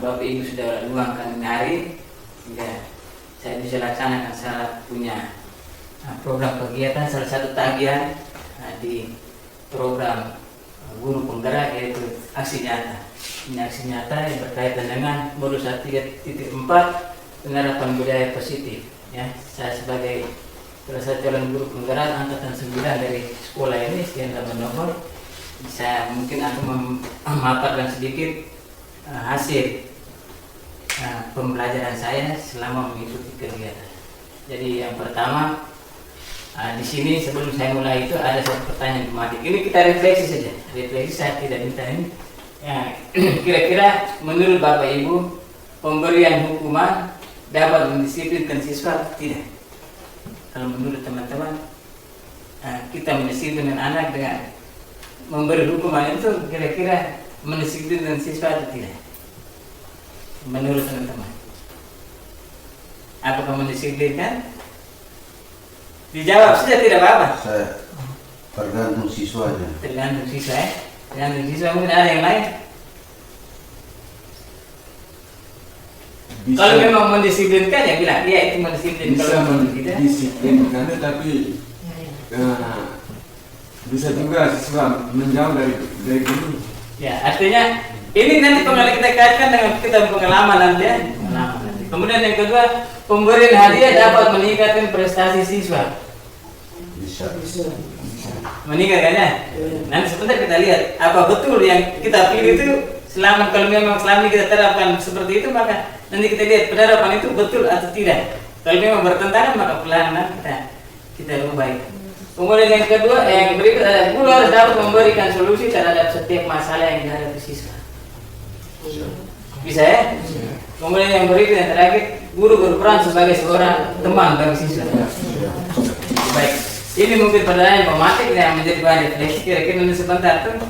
Bapak Ibu sudah luangkan hari hingga saya bisa laksanakan salah punya program kegiatan, salah satu tagihan di program guru penggerak, yaitu aksi nyata. Ini aksi nyata yang berkaitan dengan modul 1.3.4 penerapan budaya positif. Ya, saya sebagai salah satu calon guru penggerak angkatan 9 dari sekolah ini, sekian nomor, saya mungkin akan memaparkan sedikit hasil pembelajaran saya selama mengikuti kegiatan. Jadi yang pertama, di sini sebelum saya mulai itu ada satu pertanyaan tematik. Ini kita refleksi saja. Refleksi, saya tidak minta ini. Ya, kira-kira menurut Bapak Ibu, pemberian hukuman dapat mendisiplinkan siswa atau tidak? Kalau menurut teman-teman, kita mendisiplinkan anak dengan memberi hukuman itu kira-kira mendisiplinkan siswa atau tidak? Menurut teman-teman, apakah mendisiplinkan? Dijawab saja, tidak apa-apa. Saya tergantung siswanya. Tergantung siswa, ya. Tergantung siswa. Mungkin ada yang lain. Bisa, kalau memang mendisiplinkan, ya bilang iya itu mendisiplinkan. Bisa mendisiplinkan, tapi bisa juga siswa menjauh dari ini. Ya, artinya ini nanti kita kaitkan dengan kita pengalaman nanti, ya. Kemudian yang kedua, pemberian hadiah dapat meningkatkan prestasi siswa. Bisa. Meningkatkan, ya. Nanti sebentar kita lihat apa betul yang kita pilih itu. Selama kalau memang selama kita terapkan seperti itu, maka nanti kita lihat penerapan itu betul atau tidak. Kalau memang bertentangan, maka perlahan kita rubah. Kemudian yang kedua, yang berikut ada guru harus dapat memberikan solusi terhadap setiap masalah yang dihadapi siswa. Bisa, ya? Kemudian yang berikut, yang terakhir, guru berperan sebagai seorang teman bagi siswa. Baik, ini mungkin pertanyaan pematik yang menjadi bahan refleksi. Kira-kira nanti sebentar tuh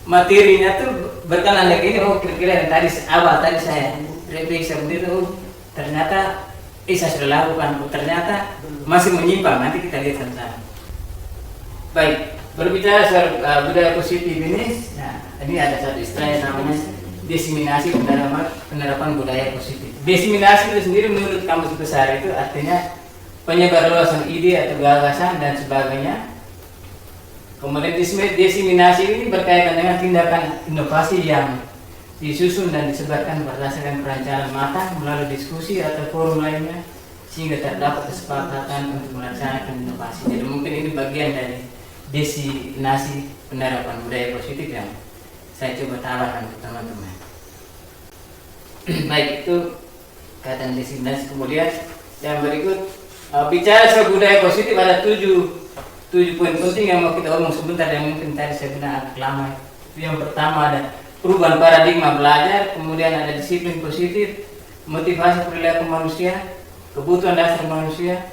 materinya tuh berkenan lagi ini. Oh, kira-kira yang tadi awal tadi saya refleksi seperti itu, ternyata saya sudah lakukan, ternyata masih menyimpang. Nanti kita lihat sama-sama. Baik, berbicara soal budaya positif ini, nah, ini ada satu istilah yang namanya diseminasi penerapan budaya positif. Diseminasi itu sendiri menurut Kamus Besar itu artinya penyebar luasan ide atau gagasan dan sebagainya. Kemudian diseminasi ini berkaitan dengan tindakan inovasi yang disusun dan disebarkan berdasarkan perencanaan matang melalui diskusi atau forum lainnya sehingga terdapat kesepakatan untuk melaksanakan inovasi. Jadi mungkin ini bagian dari diseminasi penerapan budaya positif yang saya coba tawarkan ke teman-teman. Baik, itu kaitan diseminasi. Kemudian yang berikut, bicara soal budaya positif ada 7 poin penting yang mau kita omong sebentar, yang mungkin tadi saya bilang agak lama. Yang pertama ada perubahan paradigma belajar, kemudian ada disiplin positif, motivasi perilaku manusia, kebutuhan dasar manusia,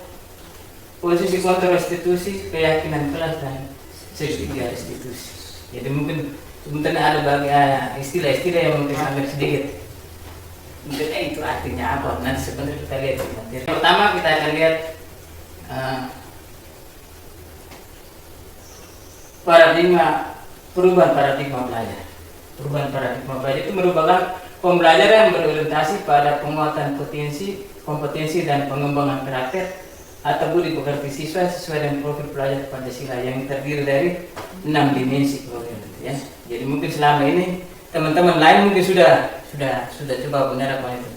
posisi kontrol institusi, keyakinan kelas, dan segitiga institusi. Jadi mungkin sebentar ada bagian istilah-istilah yang mungkin agak sedikit. Mungkin itu artinya apa? Nanti sebentar kita lihat di materi. Pertama kita akan lihat perubahan paradigma belajar. Perubahan paradigma belajar itu merupakan pembelajaran yang berorientasi pada penguatan kompetensi dan pengembangan karakter atau budi pekerti siswa sesuai dengan profil pelajar Pancasila yang terdiri dari 6 dimensi. Ya. Jadi mungkin selama ini teman-teman lain mungkin sudah coba penerapan itu.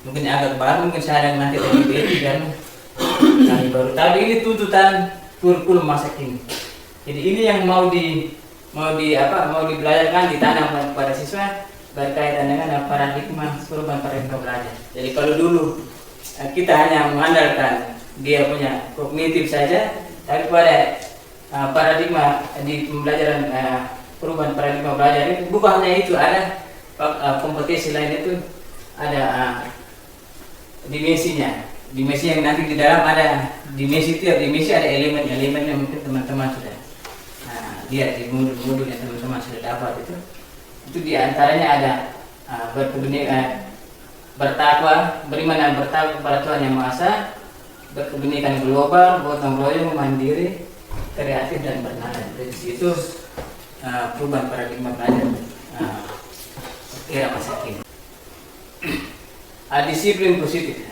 Mungkin agak baru, mungkin saya nanti lagi beti dan kali baru. Tapi ini tuntutan kurikulum masa kini. Jadi ini yang mau dibelajarkan, ditanam pada siswa berkaitan dengan paradigma perubahan paradigma belajar. Jadi kalau dulu kita hanya mengandalkan dia punya kognitif saja, tapi pada paradigma di pembelajaran perubahan paradigma belajar itu bukan hanya itu, ada kompetensi lain, itu ada dimensinya. Dimensi yang nanti di dalam ada dimensi, tiap dimensi ada elemen-elemen yang mungkin teman-teman sudah lihat di modul yang teman-teman sudah dapat itu diantaranya ada bertakwa, beriman dan bertakwa kepada Tuhan Yang Maha Esa, berkebenaran global, gotong royong, mandiri, kreatif dan bernada. Itu perubahan paradigma belajar era masa kini. disiplin positif.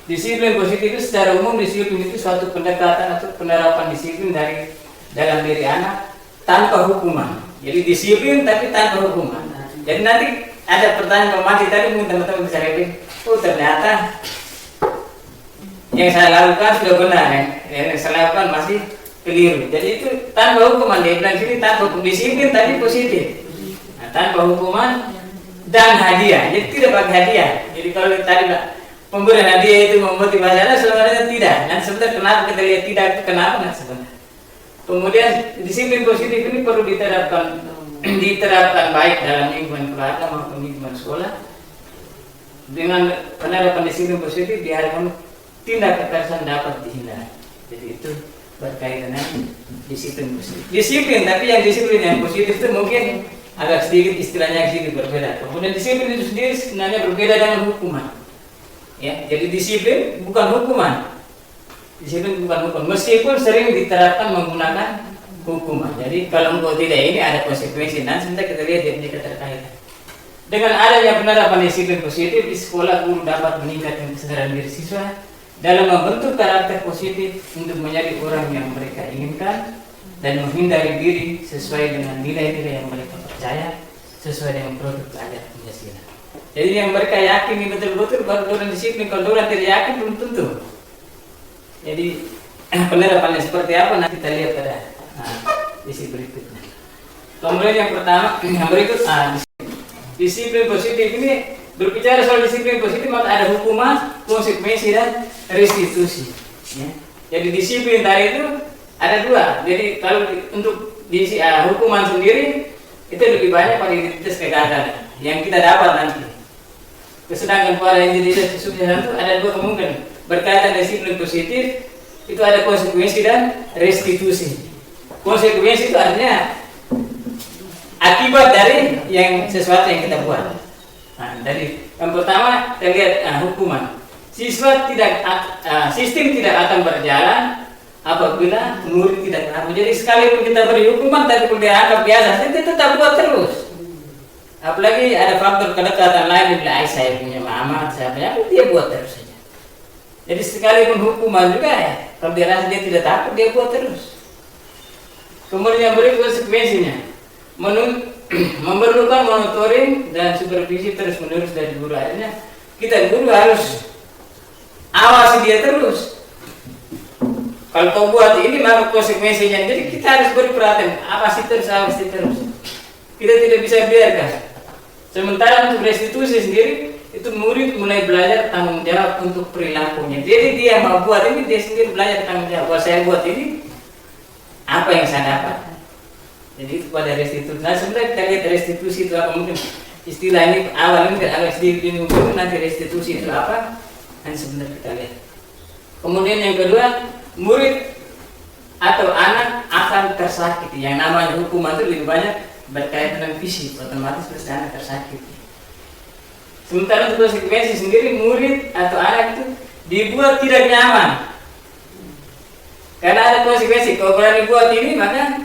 Disiplin positif itu secara umum disiplin itu suatu pendekatan atau penerapan disiplin dari dalam diri anak tanpa hukuman. Jadi disiplin tapi tanpa hukuman. Jadi nanti ada pertanyaan pemati tadi mungkin teman-teman bisa refleks, oh ternyata yang saya lakukan sudah benar ya, yang saya lakukan masih keliru. Jadi itu tanpa hukuman, dia bilang sini tanpa hukum, disiplin tapi positif. Nah, tanpa hukuman dan hadiah, jadi tidak pakai hadiah. Jadi kalau tadi pemberian hadiah itu memotivasi anak, sebenarnya tidak. Nanti sebenarnya kenapa kita lihat tidak itu kenapa nah, sebenarnya. Kemudian disiplin positif ini perlu diterapkan baik dalam lingkungan keluarga maupun lingkungan sekolah. Dengan penerapan disiplin positif diharapkan tindak kekerasan dapat dihindari. Jadi itu berkaitan dengan disiplin positif. Disiplin, tapi yang disiplin yang positif itu mungkin agak sedikit istilahnya sedikit berbeda. Kemudian disiplin itu sendiri sebenarnya berbeda dengan hukuman. Ya, jadi disiplin bukan hukuman. Disiplin bukan hukuman, meskipun sering diterapkan menggunakan hukuman. Jadi kalau engkau tidak ini ada konsekuensi. Nanti sebentar kita lihat dia punya keterkaitan. Dengan adanya penerapan disiplin positif di sekolah, guru dapat meningkatkan kesadaran diri siswa dalam membentuk karakter positif untuk menjadi orang yang mereka inginkan dan menghindari diri sesuai dengan nilai-nilai yang mereka percaya sesuai dengan produk ajaran Pancasila. Jadi yang mereka yakin ini betul-betul baru orang disiplin. Kalau orang tidak yakin belum tentu. Jadi penerapannya seperti apa nanti kita lihat pada isi berikutnya. Kemudian yang pertama yang berikut disiplin positif ini berbicara soal disiplin positif maka ada hukuman, konsekuensi dan restitusi. Ya. Jadi disiplin tadi itu ada dua. Jadi kalau untuk hukuman sendiri itu lebih banyak pada identitas kegagalan yang kita dapat nanti. Sedangkan pada identitas kesuksesan itu ada dua kemungkinan. Berkaitan disiplin positif itu ada konsekuensi dan restitusi. Konsekuensi itu artinya akibat dari sesuatu yang kita buat. Nah, dari yang pertama kita lihat hukuman. Sistem tidak akan berjalan apabila murid tidak tahu. Jadi sekalipun kita beri hukuman tapi kalau dia anggap biasa, dia tetap buat terus. Apalagi ada faktor kedekatan lain, bila saya punya mama, saya punya apa, dia buat terus saja. Jadi sekalipun hukuman juga ya, kalau dia rasa dia tidak takut, dia buat terus. Kemudian yang berikut konsekuensinya, memerlukan monitoring dan supervisi terus menerus dari guru. Akhirnya kita guru harus awasi dia terus. Kalau kau buat ini maka konsekuensinya. Jadi kita harus beri perhatian, awasi terus. Kita tidak bisa biarkan. Sementara untuk restitusi sendiri itu murid mulai belajar tanggung jawab untuk perilakunya. Jadi dia mau buat ini, dia sendiri belajar tanggung jawab. Kalau saya buat ini, apa yang saya dapat? Jadi itu pada restitusi. Nah sebenarnya kita lihat restitusi itu apa, mungkin istilah ini awal ini agak sedikit bingung, nanti restitusi itu apa? Nanti sebenarnya kita lihat. Kemudian yang kedua, murid atau anak akan tersakiti. Yang namanya hukuman itu lebih banyak berkaitan dengan fisik, otomatis pasti anak tersakiti. Sementara untuk konsekuensi sendiri, murid atau anak itu dibuat tidak nyaman. Karena ada konsekuensi. Kalau berani buat ini, maka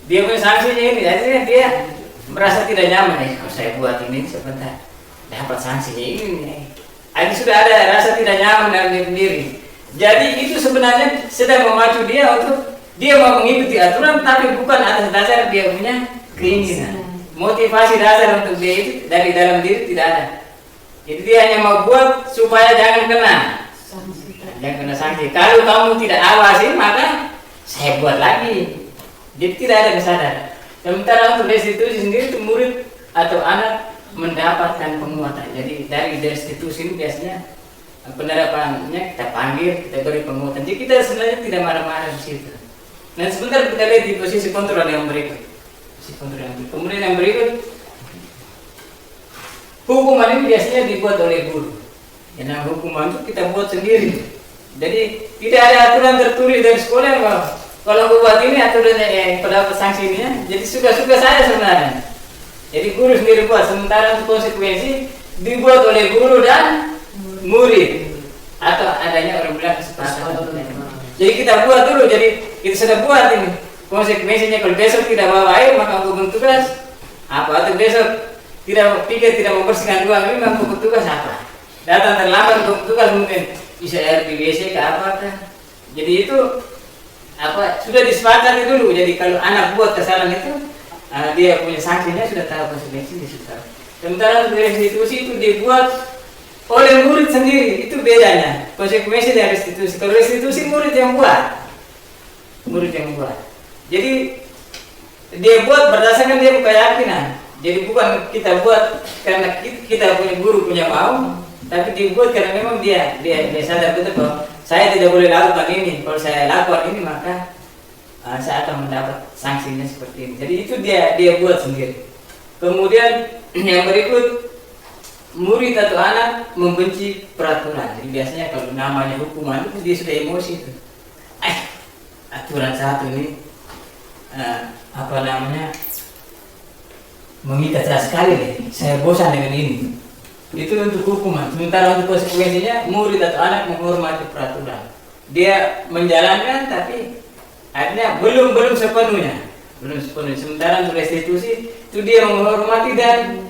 dia punya sanksinya ini. Jadi dia merasa tidak nyaman. Kalau saya buat ini sebentar dapat sanksinya ini. Jadi sudah ada rasa tidak nyaman dalam diri sendiri. Jadi itu sebenarnya sedang memacu dia untuk dia mau mengikuti aturan, tapi bukan atas dasar dia punya keinginan. Motivasi dasar untuk dia itu dari dalam diri tidak ada. Jadi dia hanya mau buat supaya jangan kena sanksi. Kalau kamu tidak awasi maka saya buat lagi. Jadi tidak ada kesadaran. Sementara untuk restitusi sendiri itu murid atau anak mendapatkan penguatan. Jadi dari restitusi ini biasanya penerapannya kita panggil, kita beri penguatan. Jadi kita sebenarnya tidak marah-marah di situ. Nah sebentar kita lihat di posisi kontrol yang berikut. Kemudian yang berikut, hukuman ini biasanya dibuat oleh guru. Karena hukuman itu kita buat sendiri. Jadi tidak ada aturan tertulis dari sekolah kalau buat ini aturannya yang pada sanksinya. Jadi suka-suka saya sebenarnya. Jadi guru sendiri buat. Sementara untuk konsekuensi dibuat oleh guru dan murid atau adanya orang bilang kesepakatan. Jadi kita buat dulu. Jadi kita sudah buat ini. Konsekuensinya kalau besok tidak bawa air maka gugur tugas apa, atau besok tidak membersihkan ruang ini maka gugur tugas apa. datang terlambat tugas mungkin bisa air di WC ke apa kan. Jadi itu apa sudah disepakati dulu. Jadi kalau anak buat kesalahan itu dia punya sanksinya sudah tahu konsekuensi dia sudah tahu. Sementara untuk restitusi itu dibuat oleh murid sendiri, itu bedanya konsekuensi dari restitusi. Kalau restitusi murid yang buat, jadi dia buat berdasarkan dia keyakinan. Jadi bukan kita buat karena kita punya guru punya mau, tapi dibuat karena memang dia sadar betul bahwa saya tidak boleh lakukan ini. Kalau saya lakukan ini maka saya akan mendapat sanksinya seperti ini. Jadi itu dia buat sendiri. Kemudian yang berikut, murid atau anak membenci peraturan. Jadi biasanya kalau namanya hukuman itu dia sudah emosi itu. Aturan satu ini mengikat saya sekali deh. Saya bosan dengan ini. Itu untuk hukuman. Sementara untuk konsekuensinya murid atau anak menghormati peraturan. Dia menjalankan tapi akhirnya belum sepenuhnya. Sementara untuk restitusi itu dia menghormati dan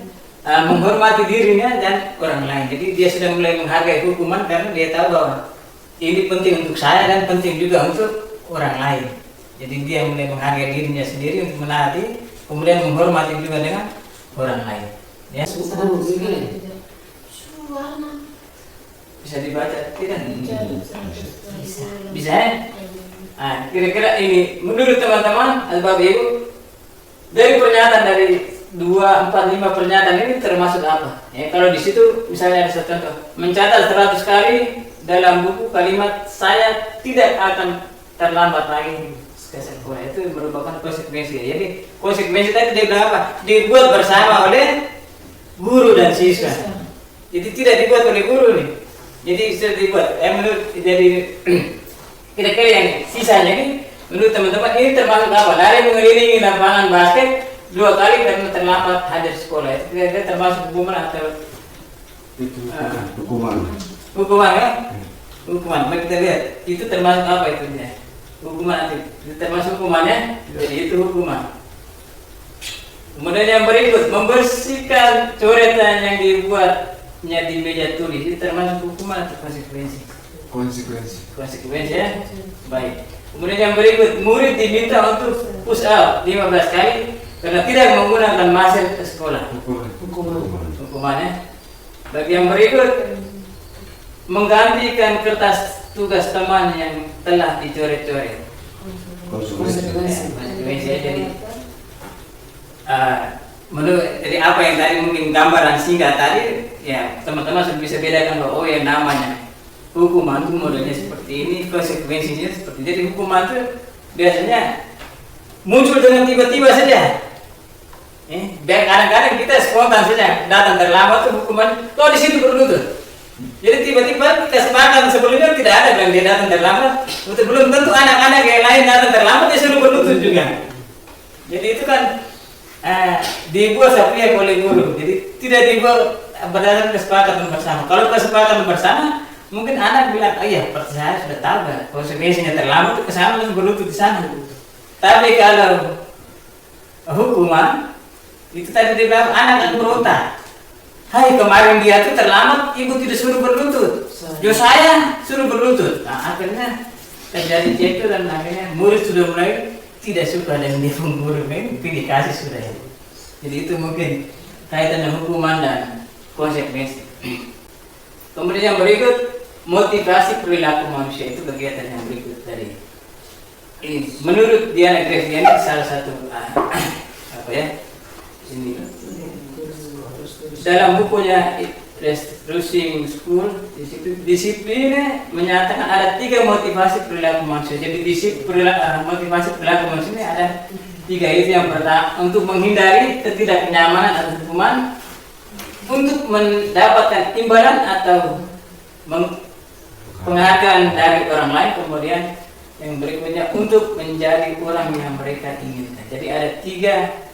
menghormati dirinya dan orang lain. Jadi dia sudah mulai menghargai hukuman karena dia tahu bahwa ini penting untuk saya dan penting juga untuk orang lain. Jadi dia mulai menghargai dirinya sendiri untuk menaati, kemudian menghormati juga dengan orang lain. Ya. Bisa dibaca tidak? Bisa ya? Kira-kira ini menurut teman-teman atau Bapak Ibu dari pernyataan dari 2, 4, 5 pernyataan ini termasuk apa? Ya, kalau di situ misalnya ada satu contoh, mencatat 100 kali dalam buku kalimat saya tidak akan terlambat lagi ke sekolah, itu merupakan konsekuensi. Jadi konsekuensi tadi dia bilang apa? Dibuat bersama oleh guru dan siswa. Jadi tidak dibuat oleh guru nih. Jadi sudah dibuat. Menurut jadi kira-kira yang sisanya ini menurut teman-teman ini termasuk apa? Lari mengelilingi lapangan basket 2 kali karena terlambat hadir sekolah. Itu kira-kira termasuk hukuman atau Itu hukuman. hukuman ya? Hukuman. Mari kita lihat itu termasuk apa itu dia? Hukuman itu termasuk hukumannya. Jadi itu hukuman. Kemudian yang berikut, membersihkan coretan yang dibuatnya di meja tulis itu termasuk hukuman atau konsekuensi? Konsekuensi ya. Baik. Kemudian yang berikut, murid diminta untuk push up 15 kali karena tidak menggunakan masker ke sekolah. Hukumannya. Bagi yang berikut, menggantikan kertas tugas teman yang telah dicoret-coret. Konsekuensi ya. Jadi apa yang tadi mungkin gambaran singkat tadi ya teman-teman sudah bisa bedakan bahwa yang namanya hukuman itu modelnya seperti ini, konsekuensinya seperti ini. Jadi hukuman itu biasanya muncul dengan tiba-tiba saja. Biar kadang-kadang kita spontan saja datang terlambat tuh hukuman, kok di situ berlutut. Jadi tiba-tiba kesepakatan sebelumnya tidak ada yang dia datang terlambat, belum tentu anak-anak yang lain datang terlambat dia suruh berlutut juga. Jadi itu kan dibuat sepihak oleh guru, jadi tidak dibuat berdasarkan kesepakatan bersama. Kalau kesepakatan bersama, mungkin anak bilang, oh iya, saya sudah tahu kan, konsekuensinya terlambat itu kesana dan berlutut di sana. Tapi kalau hukuman itu tadi dia bilang anak akan berontak. Hai kemarin dia tuh terlambat, ibu tidak suruh berlutut, yo saya suruh berlutut. Nah, akhirnya terjadi cekcok dan akhirnya murid sudah mulai tidak suka dengan dia guru ini dikasih sudah. Jadi itu mungkin kaitan dengan hukuman dan konsekuensi. Kemudian yang berikut, motivasi perilaku manusia, itu kegiatan yang berikut tadi. Ini menurut Diana Gresiani salah satu apa ya? Ini dalam bukunya Restructuring School, disiplinnya menyatakan ada 3 motivasi perilaku manusia. Jadi motivasi perilaku manusia ini ada 3. Itu yang pertama, untuk menghindari ketidaknyamanan atau hukuman, untuk mendapatkan imbalan atau penghargaan dari orang lain, kemudian yang berikutnya untuk menjadi orang yang mereka inginkan. Jadi ada 3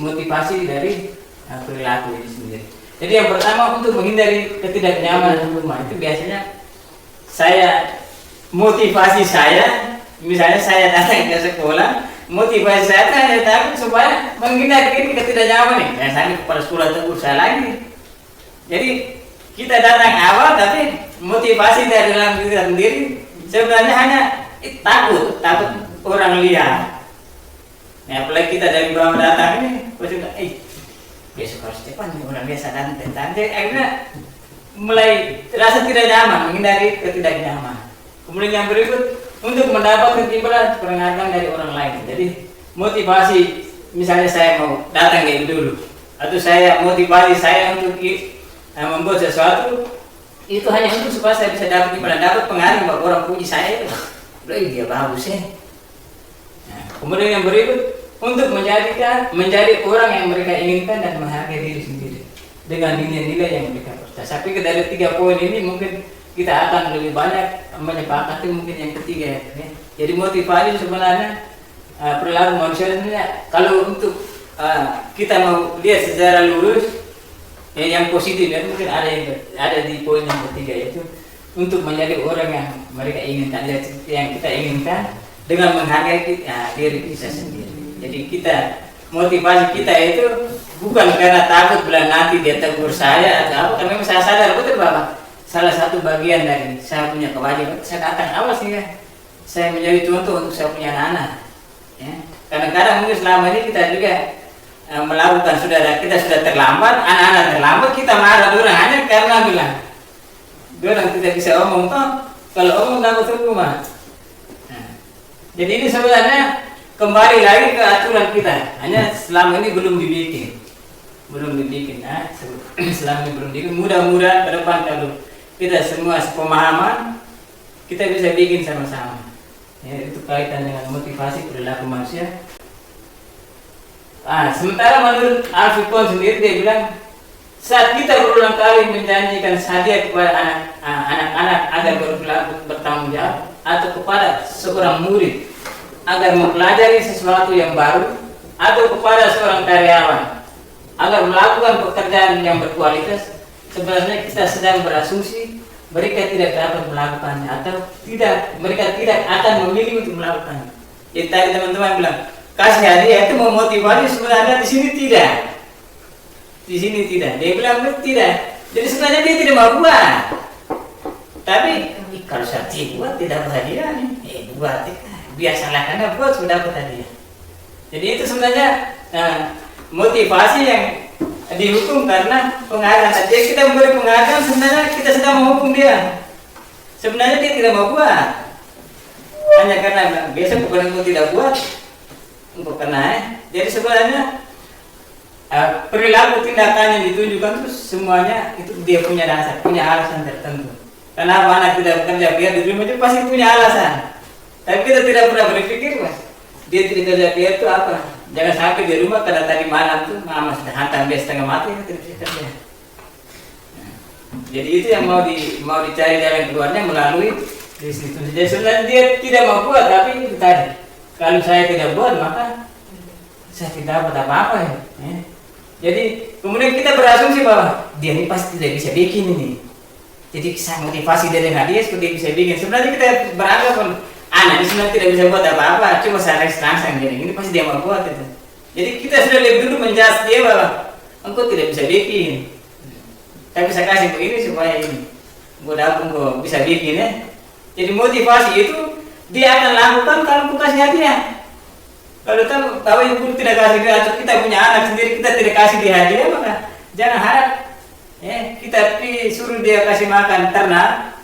motivasi dari perilaku ini sendiri. Jadi yang pertama, untuk menghindari ketidaknyamanan hukuman, itu biasanya motivasi saya, misalnya saya datang ke sekolah, motivasi saya hanya takut supaya menghindari ketidaknyamanan. Saya kepala sekolah tegur saya lagi. Jadi kita datang awal tapi motivasi dari dalam diri kita sendiri sebenarnya hanya takut orang lihat. Nah, apalagi kita dari bawah datang ini, pasti besok harus cepat orang biasa dan akhirnya mulai terasa tidak nyaman, menghindari ketidaknyaman. Kemudian yang berikut untuk mendapatkan imbalan penghargaan dari orang lain. Jadi motivasi, misalnya saya mau datang kayak dulu, atau saya motivasi saya untuk membuat sesuatu itu hanya untuk supaya saya bisa dapat imbalan, dapat penghargaan bahwa orang puji saya itu, dia bagus ya. Nah, kemudian yang berikut untuk menjadi orang yang mereka inginkan dan menghargai diri sendiri dengan nilai-nilai yang mereka percaya. Tapi dari 3 poin ini mungkin kita akan lebih banyak menyepakati mungkin yang ketiga ya. Jadi motivasi sebenarnya perilaku manusia sebenarnya kalau untuk kita mau lihat secara lurus yang positif ya, mungkin ada di poin yang ketiga, yaitu untuk menjadi orang yang mereka inginkan, yang kita inginkan dengan menghargai diri kita sendiri. Jadi motivasi kita itu bukan karena takut bilang nanti dia tegur saya atau apa, karena memang saya sadar betul bahwa salah satu bagian dari saya punya kewajiban, saya datang awas nih ya, saya menjadi contoh untuk saya punya anak-anak. Ya. Kadang-kadang mungkin selama ini kita juga melakukan kita sudah terlambat, anak-anak terlambat, kita marah orang hanya karena bilang orang tidak bisa omong toh, kalau omong nggak betul mah. Nah, jadi ini sebenarnya kembali lagi ke aturan kita, hanya selama ini belum dibikin. Nah, selama ini belum dibikin. Mudah-mudahan ke depan kalau kita semua sepemahaman, kita bisa bikin sama-sama. Ya, itu kaitan dengan motivasi perilaku manusia. Sementara menurut Al-Fikon sendiri dia bilang, saat kita berulang kali menjanjikan hadiah kepada anak-anak agar berperilaku bertanggung jawab, atau kepada seorang murid agar mempelajari sesuatu yang baru, atau kepada seorang karyawan agar melakukan pekerjaan yang berkualitas, sebenarnya kita sedang berasumsi mereka tidak dapat melakukannya, atau mereka tidak akan memilih untuk melakukannya. Jadi tadi teman-teman bilang kasih hadiah itu memotivasi, sebenarnya di sini tidak. Dia bilang tidak. Jadi sebenarnya dia tidak mau buat. Tapi kalau saya buat tidak dapat hadiah nih, buat biasalah karena buat sudah dapat hadiah. Jadi itu sebenarnya motivasi yang dihukum karena penghargaan. Jadi kita memberi penghargaan, sebenarnya kita sedang menghukum dia. Sebenarnya dia tidak mau buat, hanya karena besok bukan engkau tidak buat, engkau kena. Jadi sebenarnya perilaku tindakan yang ditunjukkan itu semuanya itu dia punya dasar, punya alasan tertentu. Kenapa anak tidak bekerja biar di rumah itu pasti punya alasan. Tapi kita tidak pernah berpikir, Mas, dia tidak kerja biar itu apa? Jangan sampai di rumah karena tadi malam tuh mama sudah hantam dia setengah mati, dia tidak bisa kerja. Nah, jadi itu yang mau dicari jalan keluarnya melalui di situ. Jadi sebenarnya dia tidak mau buat, tapi itu tadi. Kalau saya tidak buat maka saya tidak dapat apa-apa ya. Jadi kemudian kita berasumsi bahwa dia ini pasti tidak bisa bikin ini. Jadi saya motivasi dia dengan dia seperti bisa bikin. Sebenarnya kita beranggap anak ini sebenarnya tidak bisa buat apa-apa, cuma saya rangsang gini, ini pasti dia mau buat itu. Jadi kita sudah lebih dulu menjudge dia bahwa engkau tidak bisa bikin. Tapi saya kasih begini supaya ini, engkau bisa bikin ya. Jadi motivasi itu dia akan lakukan kalau engkau kasih hadiah. Kalau tahu bahwa ibu tidak kasih dia, atau kita punya anak sendiri kita tidak kasih dia hadiah, maka jangan harap kita suruh dia kasih makan ternak.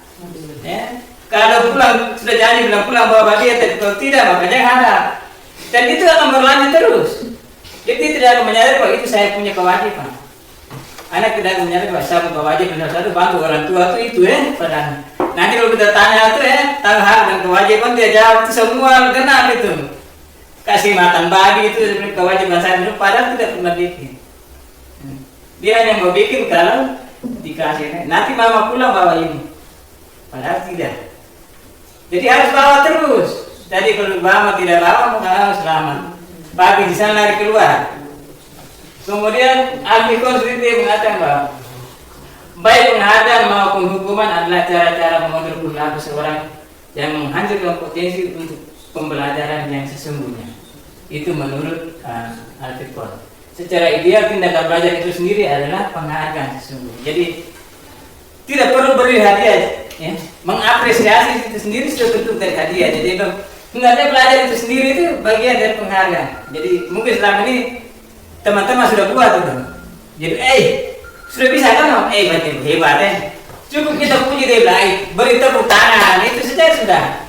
Kalau pulang sudah janji bilang pulang bawa dia, kalau tidak maka jangan harap. Dan itu akan berlanjut terus. Jadi tidak akan menyadari bahwa itu saya punya kewajiban. Anak tidak akan menyadari bahwa saya punya kewajiban satu bantu orang tua itu padahal. Nanti kalau kita tanya itu tentang hak dan kewajiban, dia jawab itu semua kenal itu. Kasih makan babi itu sebenarnya kewajiban saya dulu, padahal tidak pernah bikin. Dia hanya mau bikin kalau dikasih. Nanti mama pulang bawa ini, padahal tidak. Jadi harus bawa terus. Jadi kalau mama tidak bawa maka harus selamat. Babi di sana lari keluar. Kemudian Al-Fikon sendiri mengatakan bahwa baik penghargaan maupun hukuman adalah cara-cara mengontrol perilaku seorang yang menghancurkan potensi untuk pembelajaran yang sesungguhnya. Itu menurut Al-Fikon. Secara ideal tindakan belajar itu sendiri adalah penghargaan sesungguhnya. Jadi tidak perlu beri hadiah, ya. Mengapresiasi itu sendiri sudah bentuk dari hadiah. Jadi menghargai pelajar itu sendiri itu bagian dari penghargaan. Jadi mungkin selama ini teman-teman sudah buat itu. Jadi sudah bisa kan? Berarti hebat ya. Cukup kita puji dia bilang, beri tepuk tangan itu sudah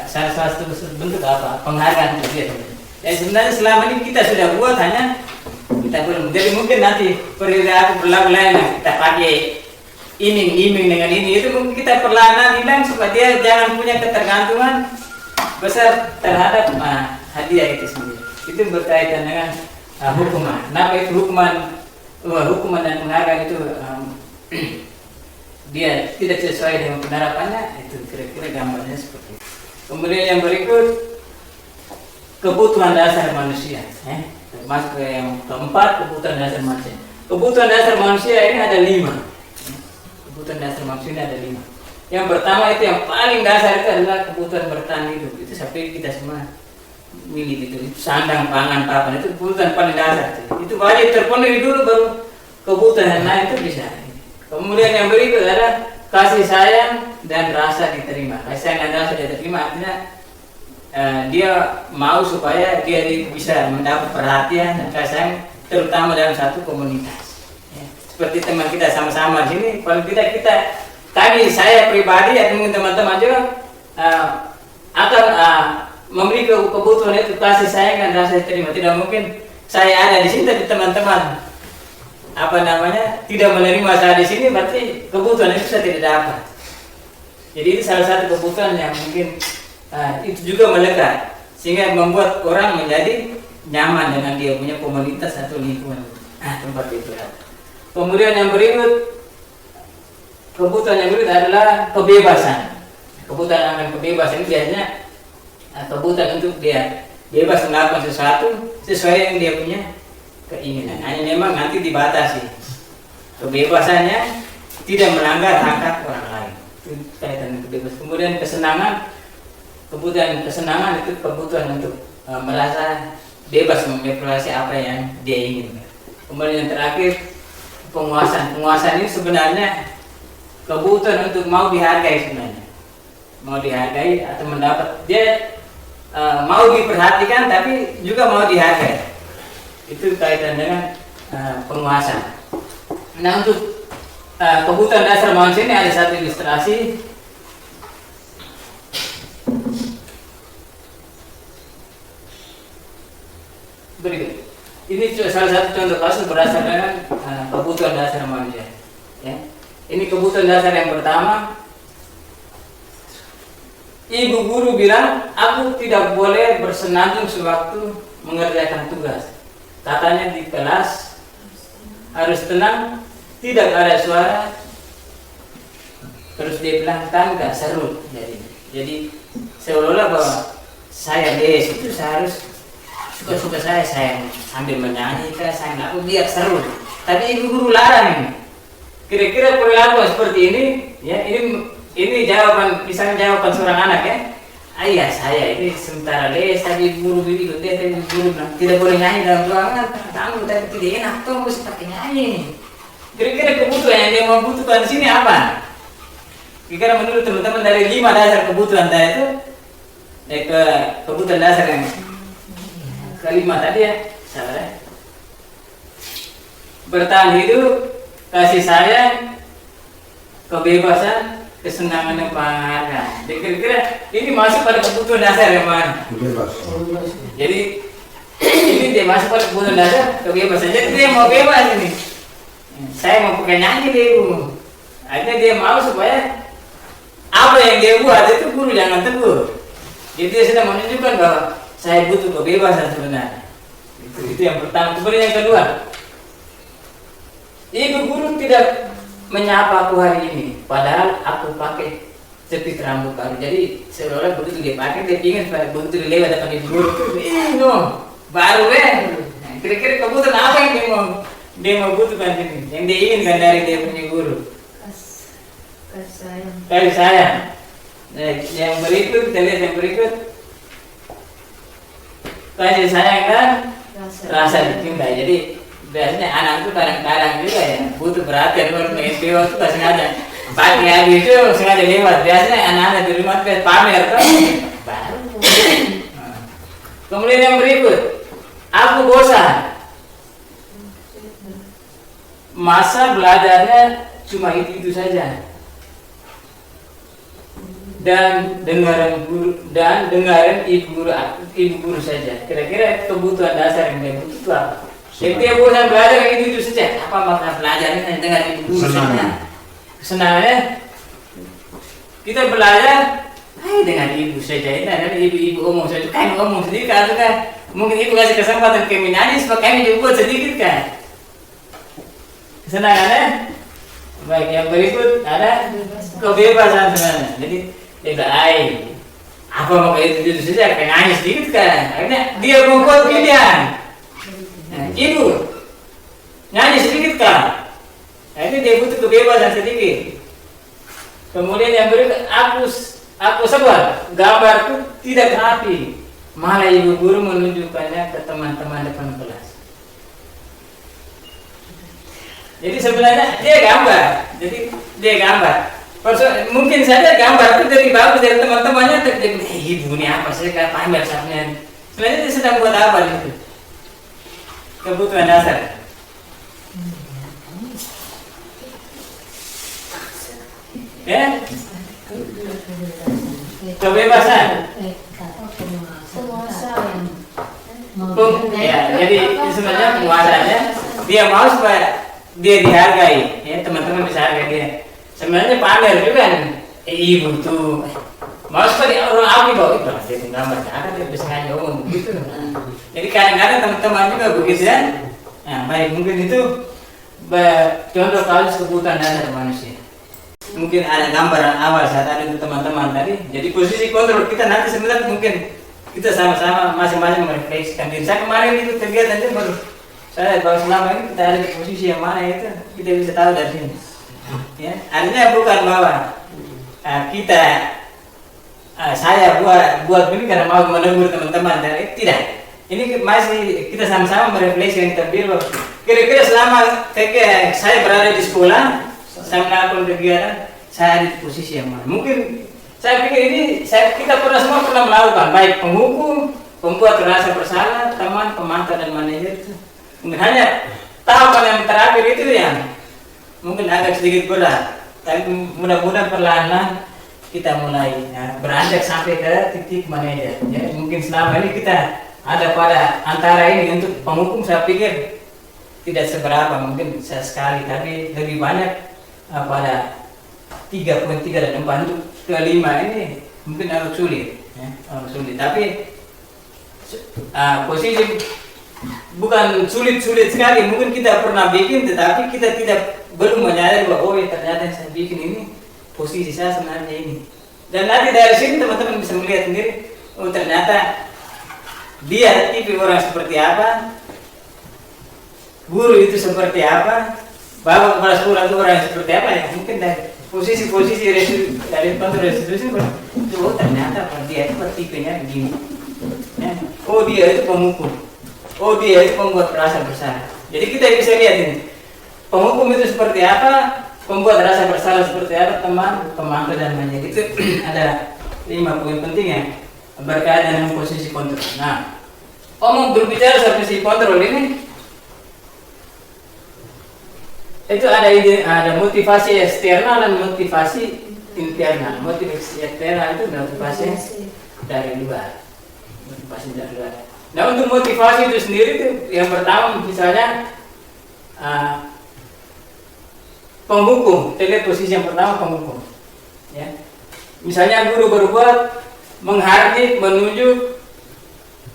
salah satu bentuk apa penghargaan untuk dia. Dan sebenarnya selama ini kita sudah buat hanya kita belum. Jadi mungkin nanti periode aku berlaku lain kita pakai iming dengan ini itu mungkin kita perlahan hilang supaya dia jangan punya ketergantungan besar terhadap hadiah itu sendiri. Itu berkaitan dengan hukuman. Kenapa itu hukuman dan penghargaan itu dia tidak sesuai dengan penerapannya, itu kira-kira gambarnya seperti itu. Kemudian yang berikut kebutuhan dasar manusia, masuk ke yang keempat, kebutuhan dasar manusia. Kebutuhan dasar manusia ini ada 5. Kebutuhan dasar manusia ini ada 5. Yang pertama itu yang paling dasar itu adalah kebutuhan bertahan hidup. Itu sampai kita semua milik itu sandang, pangan, papan itu kebutuhan paling dasar. Itu wajib terpenuhi dulu baru kebutuhan lain itu bisa. Kemudian yang berikut adalah kasih sayang dan rasa diterima. Kasih sayang dan rasa diterima artinya dia mau supaya dia bisa mendapat perhatian dan kasih sayang terutama dalam satu komunitas. Ya. Seperti teman kita sama-sama di sini, paling tidak saya pribadi dan mungkin teman-teman juga akan memiliki kebutuhan itu kasih sayang dan rasa diterima. Tidak mungkin saya ada di sini tapi teman-teman tidak menerima saya di sini, berarti kebutuhan itu saya tidak dapat. Jadi itu salah satu kebutuhan yang mungkin itu juga melekat sehingga membuat orang menjadi nyaman dengan dia punya komunitas atau lingkungan tempat itu. Kemudian yang berikut, kebutuhan yang berikut adalah kebebasan. Kebutuhan akan kebebasan ini biasanya kebutuhan untuk dia bebas melakukan sesuatu sesuai yang dia punya keinginan. Hanya memang nanti dibatasi kebebasannya tidak melanggar hak orang lain. Itu kaitan dengan kebebasan. Kemudian kesenangan, kebutuhan kesenangan itu kebutuhan untuk merasa bebas mengeksplorasi apa yang dia inginkan. Kemudian yang terakhir penguasaan. Penguasaan ini sebenarnya kebutuhan untuk mau dihargai sebenarnya. Mau dihargai atau mendapat dia mau diperhatikan tapi juga mau dihargai. Itu kaitan dengan penguasaan. Nah untuk kebutuhan dasar manusia ini ada satu ilustrasi. Berikut. Ini salah satu contoh kasus berdasarkan kebutuhan dasar manusia. Ya. Ini kebutuhan dasar yang pertama. Ibu guru bilang, aku tidak boleh bersenandung sewaktu mengerjakan tugas. Katanya di kelas harus tenang, tidak ada suara. Terus dia bilang kan nggak seru. Jadi seolah-olah bahwa saya itu saya harus suka-suka saya sambil menyanyi, saya nggak biar seru. Tapi ibu guru larang ini. Kira-kira perilaku seperti ini, ya ini jawaban, misalnya jawaban seorang anak ya. Ayah saya ini sementara les tadi guru bibi tadi guru bilang tidak boleh nyanyi dalam ruangan, kamu tadi tidak enak tuh mesti pakai nyanyi. Kira-kira kebutuhan yang dia membutuhkan di sini apa? Kira-kira menurut teman-teman dari 5 dasar kebutuhan tadi itu kebutuhan dasar yang kelima tadi ya, salah ya. Bertahan hidup, kasih sayang, kebebasan, kesenangan dan penghargaan. Jadi kira-kira ini masuk pada kebutuhan dasar yang mana? Kebebasan. Jadi ini dia masuk pada kebutuhan dasar kebebasan. Jadi dia mau bebas ini. Saya mau pakai nyanyi deh ibu. Akhirnya dia mau supaya apa yang dia buat itu guru jangan tegur. Jadi dia sudah menunjukkan bahwa saya butuh kebebasan sebenarnya. Itu yang pertama. Kemudian yang kedua, ibu guru tidak menyapa aku hari ini, padahal aku pakai cepit rambut baru. Jadi seolah begitu dia pakai, dia ingin supaya begitu dia lewat depan ibu guru itu, baru kira-kira kebutuhan apa yang dia mau butuhkan ini, yang dia inginkan dari dia punya guru? Kasih sayang. Nah, yang berikut kita lihat yang berikut, kasih sayang dan rasa dicintai. Jadi biasanya anak tuh kadang-kadang juga ya butuh perhatian baru pengen piwak tuh gak sengaja pagi hari itu sengaja lewat. Biasanya anak-anak di rumah tuh pamer tuh baru. Kemudian yang berikut, aku bosan. Masa belajarnya cuma itu saja. Dan dengaran ibu guru saja. Kira-kira kebutuhan dasar yang dia butuh itu apa? Jadi dia bosan belajar itu saja. Apa makna belajarnya dengan ibu guru saja? Kesenangannya kita belajar dengan ibu saja. Ini ibu omong saja. Kan omong sedikit kan? Mungkin ibu kasih kesempatan kami nyanyi supaya kami juga buat sedikit kan? Kesenangannya. Baik, yang berikut ada kebebasan sebenarnya. Jadi dia bilang, apa mau kayak itu saja, kayak nangis sedikit kan? Akhirnya dia membuat pilihan. Ibu nyanyi sedikit kan? Akhirnya dia butuh kebebasan sedikit. Kemudian yang berikut, aku sebar gambarku tidak rapi. Malah ibu guru menunjukkannya ke teman-teman depan kelas. Jadi sebenarnya dia gambar. Mungkin saja gambar itu dari bagus dari teman-temannya terjadi. Ibu ini apa sih kayak pamer saatnya. Sebenarnya dia sedang buat apa itu? Kebutuhan dasar. Ya? Kebebasan. Ya, jadi sebenarnya penguasanya dia mau supaya dia dihargai, ya teman-teman bisa hargai dia. Sebenarnya pamer juga kan, ibu tuh mau supaya orang aku bawa itu lah, dia gambar, ada dia bisa ngomong begitu. Jadi kadang-kadang teman-teman juga begitu ya. Nah, baik mungkin itu contoh kasus kebutuhan dasar manusia. Mungkin ada gambaran awal saat ada itu teman-teman tadi. Jadi posisi kontrol kita nanti sebenarnya mungkin kita sama-sama masing-masing merefleksikan diri. Saya kemarin itu kegiatan itu baru saya bahwa selama ini kita ada di posisi yang mana itu kita bisa tahu dari sini. Ya, artinya bukan bahwa saya buat ini karena mau menegur teman-teman dan tidak. Ini masih kita sama-sama merefleksikan diri. Kira-kira selama saya berada di sekolah, saya melakukan kegiatan, saya ada di posisi yang mana? Mungkin saya pikir kita semua pernah melakukan, baik penghukum, pembuat rasa bersalah, teman, pemantau dan manajer itu. Mungkin hanya tahapan yang terakhir itu yang mungkin agak sedikit berat, tapi mudah-mudahan perlahan kita mulai beranjak sampai ke titik manajer. Ya, mungkin selama ini kita ada pada antara ini untuk penghukum saya pikir tidak seberapa, mungkin bisa sekali, tapi lebih banyak pada 3.3 dan 4 untuk kelima ini mungkin agak sulit, ya, agak sulit. Tapi posisi bukan sulit-sulit sekali, mungkin kita pernah bikin tetapi kita belum menyadari bahwa ternyata yang saya bikin ini posisi saya sebenarnya ini. Dan nanti dari sini teman-teman bisa melihat sendiri, oh ternyata dia tipe orang seperti apa, guru itu seperti apa, bapak kepala sekolah itu orang seperti apa ya. Mungkin dari posisi-posisi dari kontrol restitusi, oh ternyata dia itu tipenya begini, ya. Oh dia itu penghukum, oh dia itu pembuat rasa bersalah. Jadi kita bisa lihat ini, penghukum itu seperti apa, pembuat rasa bersalah seperti apa, teman, pemantau dan lainnya. Itu ada 5 poin penting ya berkaitan dengan posisi kontrol. Nah, berbicara soal posisi kontrol ini, itu ada motivasi eksternal dan motivasi internal. Motivasi eksternal itu motivasi dari luar. Motivasi dari luar. Nah, untuk motivasi itu sendiri itu yang pertama misalnya penghukum. Kita lihat posisi yang pertama penghukum. Ya. Misalnya guru berbuat menghardik, menunjuk,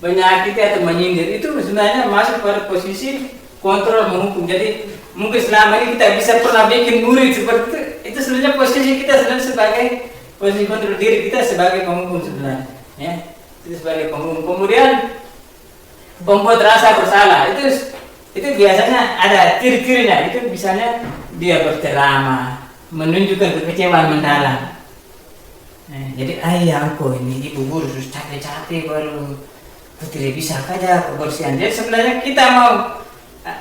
menyakiti atau menyindir, itu sebenarnya masuk pada posisi kontrol menghukum. Jadi mungkin selama ini kita bisa pernah bikin murid seperti itu sebenarnya posisi kita sebenarnya sebagai posisi kontrol diri kita sebagai penghukum sebenarnya, ya, itu sebagai penghukum. Kemudian pembuat rasa bersalah itu biasanya ada ciri-cirinya. Itu misalnya dia berceramah, menunjukkan kekecewaan mendalam. Jadi aku ini ibu guru terus capek-capek baru tidak bisa saja kebersihan. Jadi sebenarnya kita mau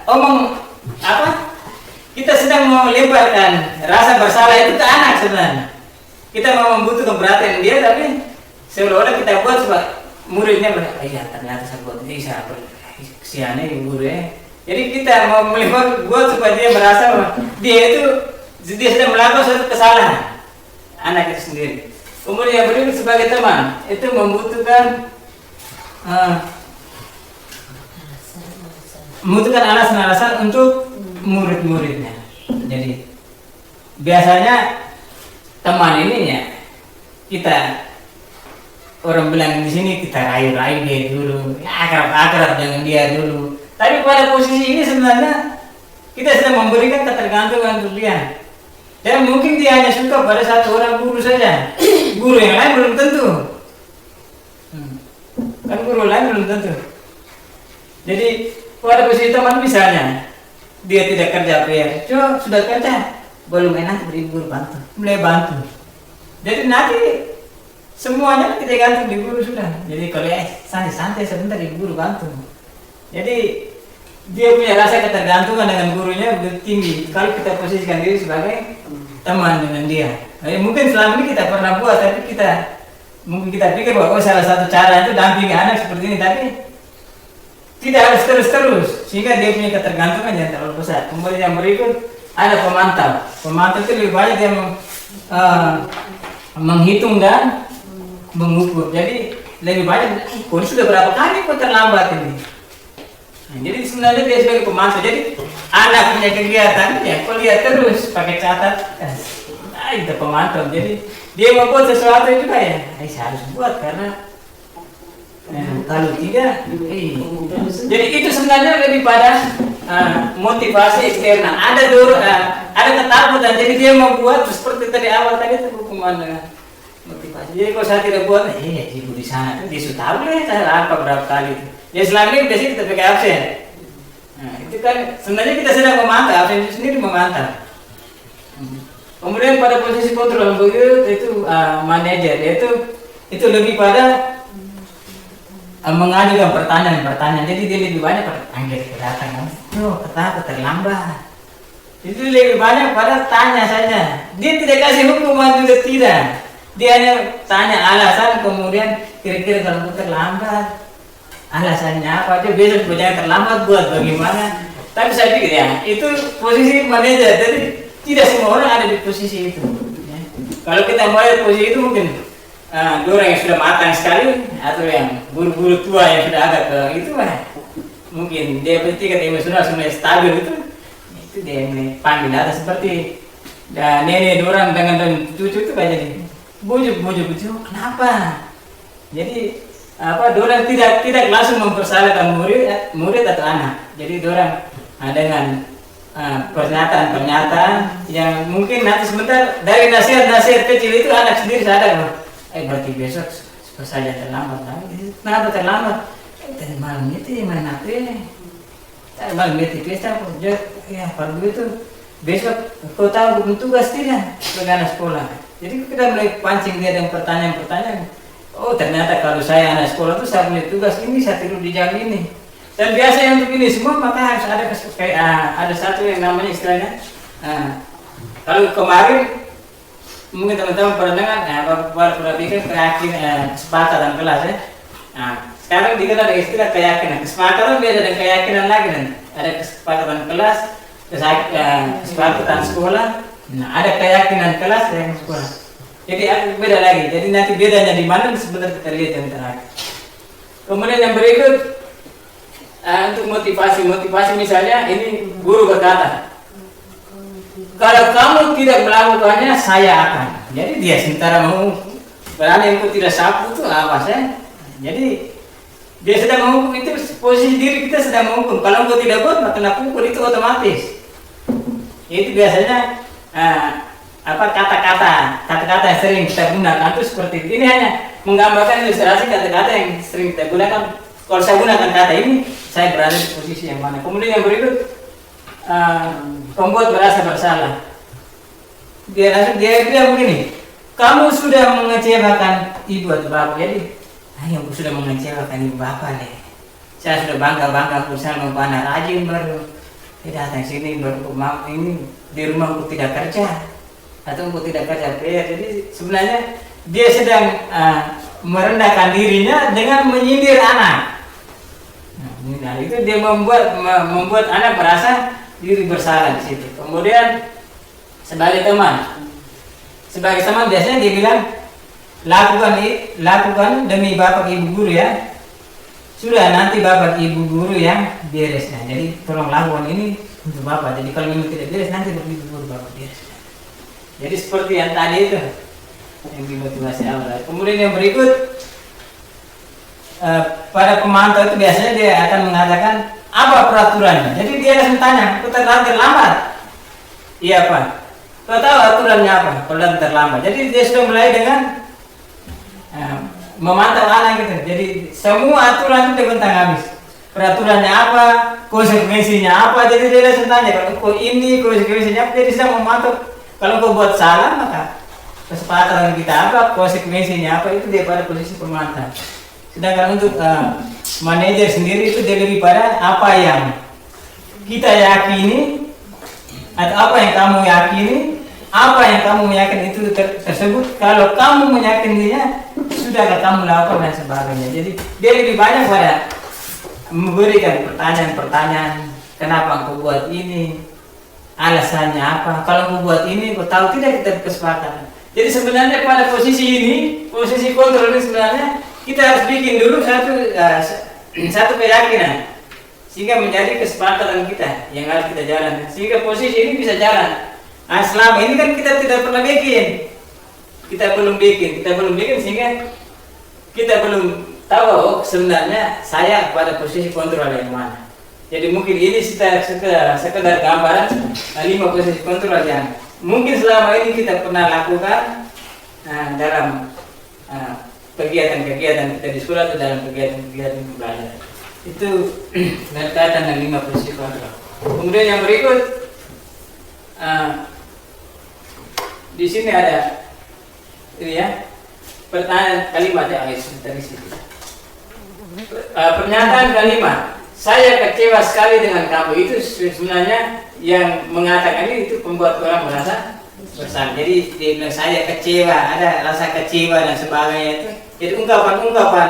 omong apa? Kita sedang mau lemparkan rasa bersalah itu ke anak sebenarnya. Kita mau membutuhkan perhatian dia, tapi seolah-olah kita buat sebab muridnya iya ternyata saya buat ini saya kesiannya guru ya. Jadi kita mau melempar buat supaya dia merasa dia sedang melakukan suatu kesalahan anak itu sendiri. Kemudian yang berikut sebagai teman itu membutuhkan alasan-alasan untuk murid-muridnya. Jadi biasanya teman ini ya kita orang bilang di sini kita rayu-rayu dia dulu, ya, akrab-akrab dengan dia dulu. Tapi pada posisi ini sebenarnya kita sedang memberikan ketergantungan untuk dia. Dan mungkin dia hanya suka pada satu orang guru saja. Guru yang lain belum tentu. Kan guru lain belum tentu. Jadi pada posisi teman misalnya dia tidak kerja PR, sudah kerja belum enak beri guru bantu, mulai bantu. Jadi nanti semuanya kita gantung di guru sudah. Jadi kalau santai-santai sebentar di guru bantu. Jadi dia punya rasa ketergantungan dengan gurunya begitu tinggi. Kalau kita posisikan diri sebagai teman dengan dia, mungkin selama ini kita pernah buat, tapi mungkin kita pikir bahwa salah satu cara itu dampingi anak seperti ini, tapi tidak harus terus-terus sehingga dia punya ketergantungan yang terlalu besar. Kemudian yang berikut ada pemantau. Pemantau itu lebih banyak dia menghitung dan mengukur. Jadi lebih banyak kok sudah berapa kali kok terlambat ini. Nah, jadi sebenarnya dia sebagai pemantau. Jadi anak punya kegiatan ya kok lihat terus pakai catat. Itu pemantau. Jadi dia mau buat sesuatu juga ya. Saya harus buat karena kalau tidak, jadi itu sebenarnya lebih pada motivasi eksternal. Ada ketakutan. Jadi dia mau buat seperti tadi awal tadi itu hubungan dengan motivasi. Jadi kalau saya tidak buat, ibu di sana dia sudah tahu lah saya apa berapa kali itu. Ya selama ini biasanya kita pakai absen. Nah, itu kan sebenarnya kita sedang memantau, absen itu sendiri memantau. Kemudian pada posisi kontrol itu manajer, itu lebih pada mengajukan pertanyaan. Jadi dia lebih banyak panggil kedatangan. Kata terlambat. Itu lebih banyak pada tanya saja. Dia tidak kasih hukuman juga tidak. Dia hanya tanya alasan, kemudian kira-kira kalau terlambat alasannya apa aja. Besok jangan terlambat buat bagaimana. Tapi saya pikir ya itu posisi manajer. Jadi tidak semua orang ada di posisi itu. Ya. Kalau kita mulai posisi itu mungkin orang yang sudah matang sekali atau yang guru-guru tua yang sudah agak ke itu mungkin dia tingkat emosional sudah stabil itu dia yang panggil atas seperti nenek orang dengan cucu itu kayak jadi bujuk kenapa? Jadi orang tidak langsung mempersalahkan murid atau anak. Jadi orang dengan pernyataan yang mungkin nanti sebentar dari nasihat kecil itu anak sendiri sadar. Berarti besok saja terlambat lagi. Kenapa terlambat? Tadi malam itu main HP. Tadi malam itu pesta ya kalau begitu besok kau tahu belum tugas tidak dengan sekolah. Jadi kita mulai pancing dia dengan pertanyaan. Oh ternyata kalau saya anak sekolah itu saya punya tugas ini, saya tidur di jam ini. Dan biasanya untuk ini semua maka harus ada satu yang namanya istilahnya. Kalau kemarin mungkin teman-teman pernah dengar, pernah bikin keyakinan kesepakatan kelas ya. Nah, sekarang dikenal ada istilah keyakinan. Kesepakatan beda dengan keyakinan lagi kan. Ada kesepakatan kelas, kesepakatan sekolah. Nah, ada keyakinan kelas dan sekolah. Jadi beda lagi. Jadi nanti bedanya di mana sebenarnya kita lihat yang terakhir. Kemudian yang berikut untuk motivasi misalnya ini guru berkata, kalau kamu tidak melakukannya, saya akan. Jadi dia sementara mau berani untuk tidak sapu itu apa saya? Jadi dia sedang menghukum, itu posisi diri kita sedang menghukum. Kalau engkau tidak buat, maka kena pukul itu otomatis. Itu biasanya kata-kata yang sering kita gunakan itu seperti ini. Ini hanya menggambarkan ilustrasi kata-kata yang sering kita gunakan. Kalau saya gunakan kata ini, saya berada di posisi yang mana. Kemudian yang berikut, pembuat merasa bersalah. Dia begini, kamu sudah mengecewakan ibu atau bapak. Jadi, aku sudah mengecewakan ibu bapak nih. Saya sudah bangga berusaha membuat anak rajin baru. Dia datang sini ini di rumah untuk tidak kerja atau untuk tidak kerja. Jadi sebenarnya dia sedang merendahkan dirinya dengan menyindir anak. Nah, itu dia membuat anak merasa diri bersalah di situ. Kemudian sebagai teman biasanya dia bilang lakukan demi bapak ibu guru ya. Sudah nanti bapak ibu guru yang beresnya. Jadi tolong lakukan ini untuk bapak. Jadi kalau memang tidak beres nanti bapak ibu guru bapak beres. Jadi seperti yang tadi itu yang dimotivasi awal. Kemudian yang berikut pada pemantau itu biasanya dia akan mengatakan apa peraturannya. Jadi dia langsung tanya, kau terlambat? Iya Pak. Kau tahu aturannya apa? Kalau terlambat. Jadi dia sudah mulai dengan memantau anak gitu. Jadi semua aturan itu tentang habis. Peraturannya apa? Konsekuensinya apa? Jadi dia langsung tanya kalau kau ini konsekuensinya apa? Jadi sudah memantau. Kalau kau buat salah maka kesepakatan kita apa? Konsekuensinya apa? Itu dia pada posisi pemantau. Sedangkan untuk manajer sendiri itu dia lebih pada apa yang kita yakini atau apa yang kamu yakini, apa yang kamu meyakini itu tersebut. Kalau kamu meyakininya, sudahkah kamu lakukan dan sebagainya. Jadi dia lebih banyak pada memberikan pertanyaan-pertanyaan, kenapa kau buat ini, alasannya apa. Kalau kau buat ini, kau tahu tidak kita kesepakatan. Jadi sebenarnya pada posisi ini, posisi kontrol ini sebenarnya kita harus bikin dulu satu keyakinan sehingga menjadi kesepakatan kita yang harus kita jalan sehingga posisi ini bisa jalan. Nah, selama ini kan kita tidak pernah bikin, kita belum bikin sehingga kita belum tahu sebenarnya saya pada posisi kontrol yang mana. Jadi mungkin ini sekedar gambaran 5 posisi kontrol yang mungkin selama ini kita pernah lakukan dalam kegiatan-kegiatan kita di sekolah atau dalam kegiatan belajar. Itu berkaitan dengan 5 posisi kontrol. Kemudian yang berikut di sini ada ini ya pertanyaan kalimat ya dari sini. Pernyataan kalimat saya kecewa sekali dengan kamu itu sebenarnya yang mengatakan itu membuat orang merasa bersalah. Jadi dia bilang saya kecewa, ada rasa kecewa dan sebagainya itu. Jadi ungkapan-ungkapan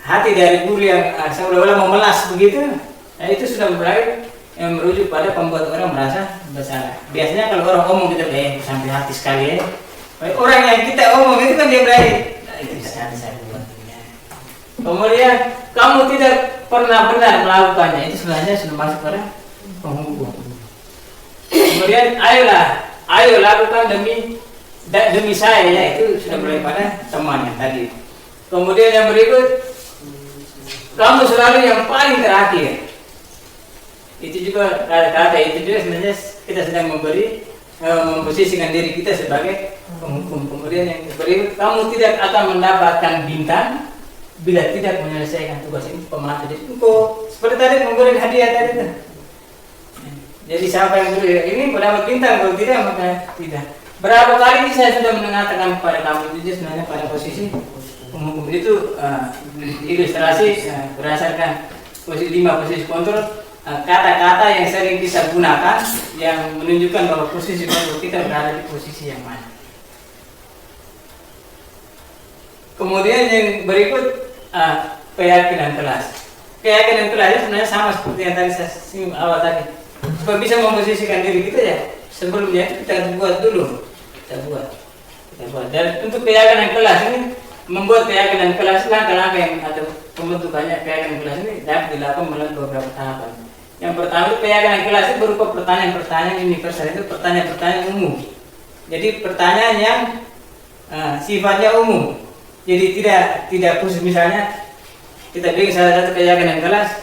hati dari guru yang seolah-olah memelas begitu, itu sudah mulai yang merujuk pada pembuat orang merasa bersalah. Biasanya kalau orang omong kita sampai hati sekali ya. Orang yang kita omong itu kan dia berani. Itu saya buat. Kemudian kamu tidak pernah benar melakukannya, itu sebenarnya sudah masuk pada penghukum. Kemudian ayo lakukan demi saya ya, itu sudah mulai pada teman yang tadi. Kemudian yang berikut, kamu selalu yang paling terakhir. Itu juga kata itu juga sebenarnya kita sedang memposisikan diri kita sebagai penghukum. Kemudian yang berikut, kamu tidak akan mendapatkan bintang bila tidak menyelesaikan tugas ini pemantau. Jadi engkau seperti tadi memberi hadiah tadi tuh. Jadi siapa yang beri ini mendapat bintang, kalau tidak maka tidak. Berapa kali saya sudah mengatakan kepada kamu itu sebenarnya pada posisi penghukum itu ilustrasi berdasarkan posisi 5 posisi kontrol, kata-kata yang sering kita gunakan yang menunjukkan bahwa posisi kontrol kita berada di posisi yang mana. Kemudian yang berikut keyakinan kelas. Keyakinan kelas itu sebenarnya sama seperti yang tadi saya singgung awal tadi. Supaya bisa memposisikan diri kita ya, sebelumnya itu kita buat dulu. Kita buat. Dan untuk keyakinan kelas ini, membuat keyakinan kelas langkah-langkah yang atau pembentukannya keyakinan kelas ini dapat dilakukan melalui beberapa tahapan. Yang pertama itu keyakinan kelas itu berupa pertanyaan-pertanyaan universal, itu pertanyaan-pertanyaan umum. Jadi pertanyaan yang sifatnya umum. Jadi tidak khusus, misalnya kita bikin salah satu keyakinan kelas,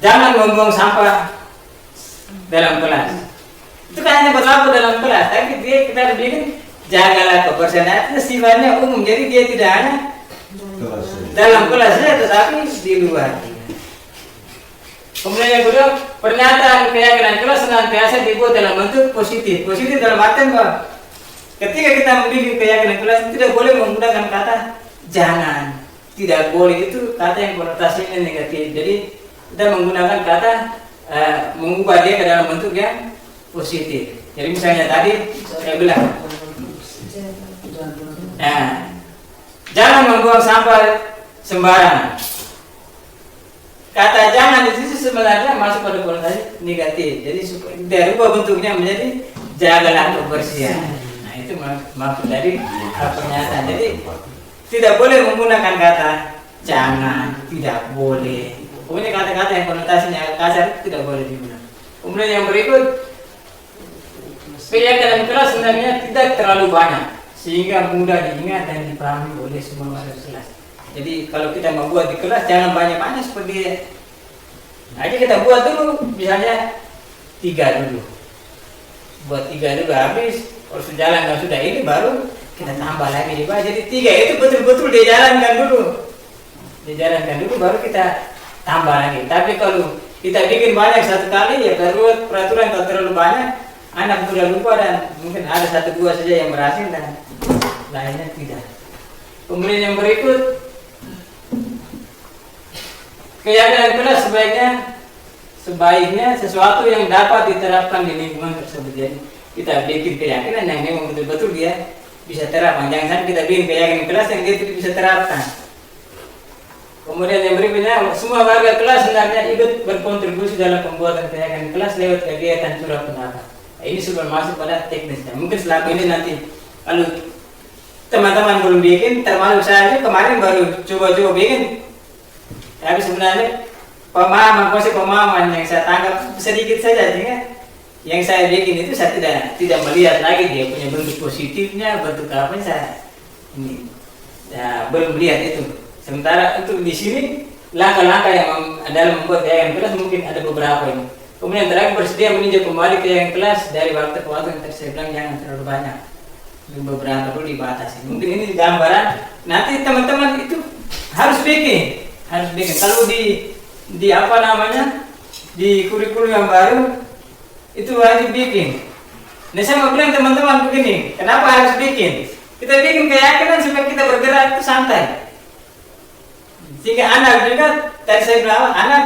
jangan membuang sampah dalam kelas. Itu kan hanya berlaku dalam kelas, tapi kita bikin jagalah kebersihan, itu sifatnya umum. Jadi dia tidak hanya dalam kelasnya, tetapi di luar. Kemudian yang kedua, pernyataan keyakinan kelas senantiasa dibuat dalam bentuk positif. Positif dalam artian bahwa ketika kita membuat keyakinan kelas tidak boleh menggunakan kata jangan, tidak boleh itu kata yang konotasinya negatif. Jadi kita menggunakan kata mengubah dia ke dalam bentuk yang positif. Jadi misalnya tadi saya bilang, jangan membuang sampah sembarangan. Kata jangan itu sebenarnya masuk pada konotasi negatif. Jadi dia rubah bentuknya menjadi jagalah kebersihan. Nah itu maksud dari pernyataan. Jadi tidak boleh menggunakan kata jangan, tidak boleh. Pokoknya kata-kata yang konotasinya kasar tidak boleh digunakan. Kemudian yang berikut, keyakinan kelas sebenarnya tidak terlalu banyak sehingga mudah diingat dan dipahami oleh semua mahasiswa kelas. Jadi kalau kita membuat di kelas jangan banyak-banyak seperti aja kita buat dulu, misalnya 3 dulu. Buat 3 dulu habis, kalau sudah jalan dan sudah ini baru kita tambah lagi di bawah. Jadi 3 itu betul-betul dijalankan dulu baru kita tambah lagi. Tapi kalau kita bikin banyak satu kali ya peraturan kalau terlalu banyak anak sudah lupa dan mungkin ada 1-2 saja yang berhasil dan lainnya tidak. Kemudian yang berikut, keyakinan kelas sebaiknya sesuatu yang dapat diterapkan di lingkungan tersebut. Jadi kita bikin keyakinan yang memang betul-betul dia bisa terapkan. Jangan sampai kita bikin keyakinan kelas yang dia tidak bisa terapkan. Kemudian yang berikutnya, semua warga kelas sebenarnya ikut berkontribusi dalam pembuatan keyakinan kelas lewat kegiatan curah pendapat. Ini sudah masuk pada teknisnya. Mungkin selama ini nanti kalau teman-teman belum bikin, termasuk saya kemarin baru coba-coba bikin. Tapi sebenarnya konsep pemahaman yang saya tangkap sedikit saja, sehingga yang saya bikin itu saya tidak melihat lagi dia punya bentuk positifnya, bentuk apa saya ini belum melihat itu. Sementara untuk di sini langkah-langkah yang dalam membuat keyakinan kelas mungkin ada beberapa ini. Kemudian terakhir, bersedia meninjau kembali keyakinan kelas dari waktu ke waktu yang tadi saya bilang jangan terlalu banyak. Beberapa perlu dibatasi. Mungkin ini gambaran. Nanti teman-teman itu harus bikin. Kalau di apa namanya di kurikulum yang baru itu wajib bikin. Nah saya mau bilang teman-teman begini, kenapa harus bikin? Kita bikin keyakinan supaya kita bergerak itu santai. Sehingga anak juga tadi saya bilang anak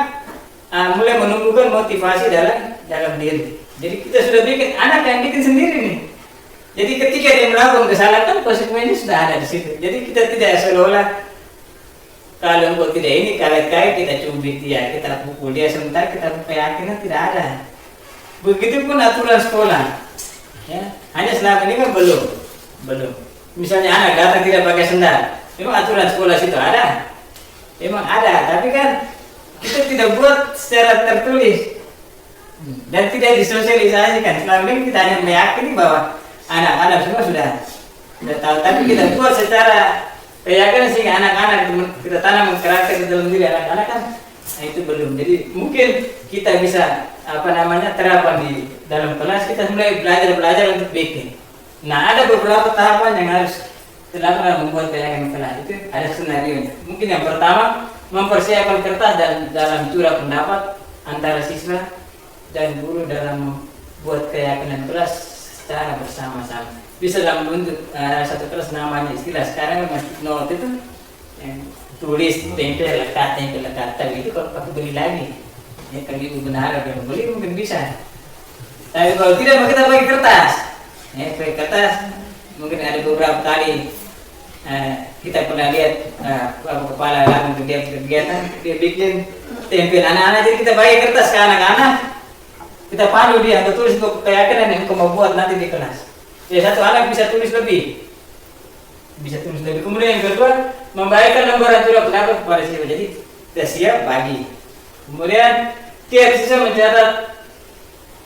mulai menumbuhkan motivasi dalam diri. Jadi kita sudah bikin, anak yang bikin sendiri nih. Jadi ketika dia melakukan kesalahan konsekuensinya sudah ada di situ. Jadi kita tidak seolah kalau buat tidak ini kait-kait kita cubit dia, kita pukul dia, sementara kita keyakinan tidak ada. Begitupun aturan sekolah. Ya, hanya selama ini kan belum. Misalnya anak datang tidak pakai sendal, memang aturan sekolah situ ada. Memang ada, tapi kan kita tidak buat secara tertulis dan tidak disosialisasikan. Selama ini kita hanya meyakini bahwa anak-anak semua sudah tahu, tapi kita buat secara keyakinan sehingga anak-anak kita tanam karakter di dalam diri anak-anak kan, itu belum. Jadi mungkin kita bisa terapkan di dalam kelas, kita mulai belajar untuk bikin. Nah ada beberapa tahapan yang harus dilakukan membuat keyakinan kelas. Itu ada skenario. Mungkin yang pertama, mempersiapkan kertas dan dalam curah pendapat antara siswa dan guru dalam membuat keyakinan kelas secara bersama-sama. Bisa dalam bentuk satu kelas namanya istilah sekarang masih note itu tulis tempel lekat tapi itu kalau pakai beli lagi ya, kalau ibu benar yang beli mungkin bisa, tapi kalau tidak kita pakai kertas pakai kertas. Mungkin ada beberapa kali kita pernah lihat kepala langsung kegiatan dia bikin tempel anak-anak, jadi kita pakai kertas ke anak-anak, kita pandu dia untuk tulis keyakinan yang kau mau buat nanti di kelas. Ya satu anak bisa tulis lebih. Kemudian yang kedua, membagikan lembaran curah pendapat kepada siswa. Jadi kita siap bagi. Kemudian tiap siswa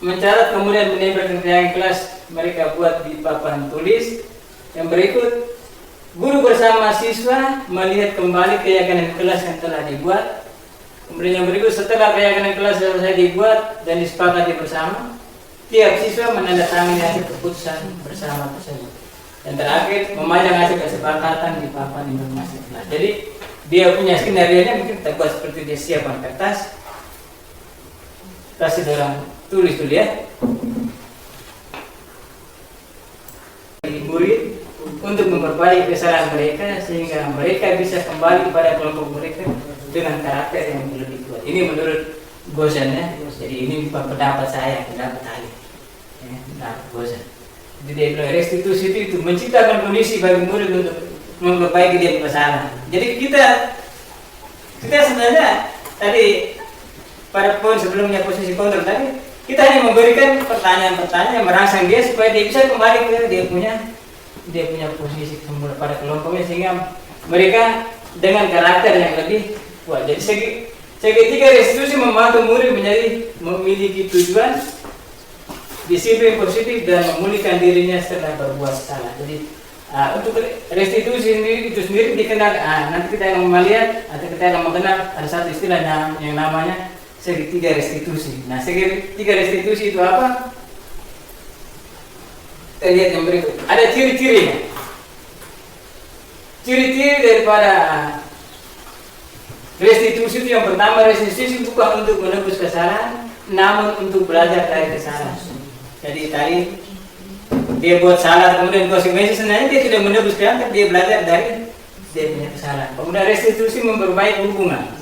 mencatat kemudian menempelkan keyakinan kelas mereka buat di papan tulis. Yang berikut, guru bersama siswa melihat kembali keyakinan kelas yang telah dibuat. Kemudian yang berikut, setelah keyakinan kelas selesai dibuat dan disepakati bersama, tiap siswa menandatangani hasil keputusan bersama tersebut. Dan terakhir, memajang hasil kesepakatan di papan informasi kelas. Jadi dia punya skenario-nya mungkin kita buat seperti dia siapkan kertas, kasih orang tulis dulu ya. Murid untuk memperbaiki memperbaiki kesalahan mereka sehingga mereka bisa kembali pada kelompok mereka dengan karakter yang lebih kuat. Ini menurut Gozan. Jadi ini pendapat saya, pendapat Ali. Ya, pendapat Gozan. Jadi dia bilang restitusi itu menciptakan kondisi bagi murid untuk memperbaiki dia kesalahan. Jadi kita sebenarnya tadi pada poin sebelumnya posisi kontrol tadi, kita hanya memberikan pertanyaan-pertanyaan yang merangsang dia supaya dia bisa kembali ke dia punya posisi semula pada kelompoknya sehingga mereka dengan karakter yang lebih kuat. Jadi segitiga restitusi membantu murid memiliki tujuan, disiplin positif dan memulihkan dirinya setelah berbuat salah. Jadi untuk restitusi itu sendiri dikenal. Nanti kita akan melihat atau kita akan mengenal ada satu istilah yang namanya segitiga restitusi. Nah, segitiga restitusi itu apa? Kita lihat yang berikut. Ada ciri-cirinya. Ciri-ciri daripada restitusi itu yang pertama, restitusi bukan untuk menebus kesalahan, namun untuk belajar dari kesalahan. Jadi tadi dia buat salah, kemudian konsekuensi sebenarnya dia tidak menebus kesalahan, tapi dia belajar dari dia punya kesalahan. Kemudian restitusi memperbaiki hubungan.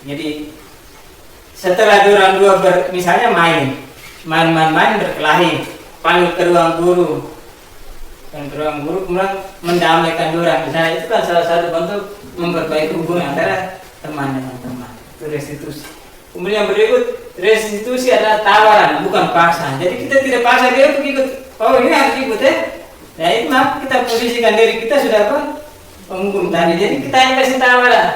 Jadi setelah orang dua misalnya main berkelahi, panggil ke ruang guru, kemudian mendamaikan orang. Misalnya itu kan salah satu bentuk memperbaiki hubungan antara teman dengan teman. Itu restitusi. Kemudian yang berikut, restitusi adalah tawaran, bukan paksaan. Jadi kita tidak paksa dia untuk ikut. Oh ini harus ikut ya. Nah itu maaf kita posisikan diri kita sudah apa? Penghukum tadi. Jadi kita yang kasih tawaran,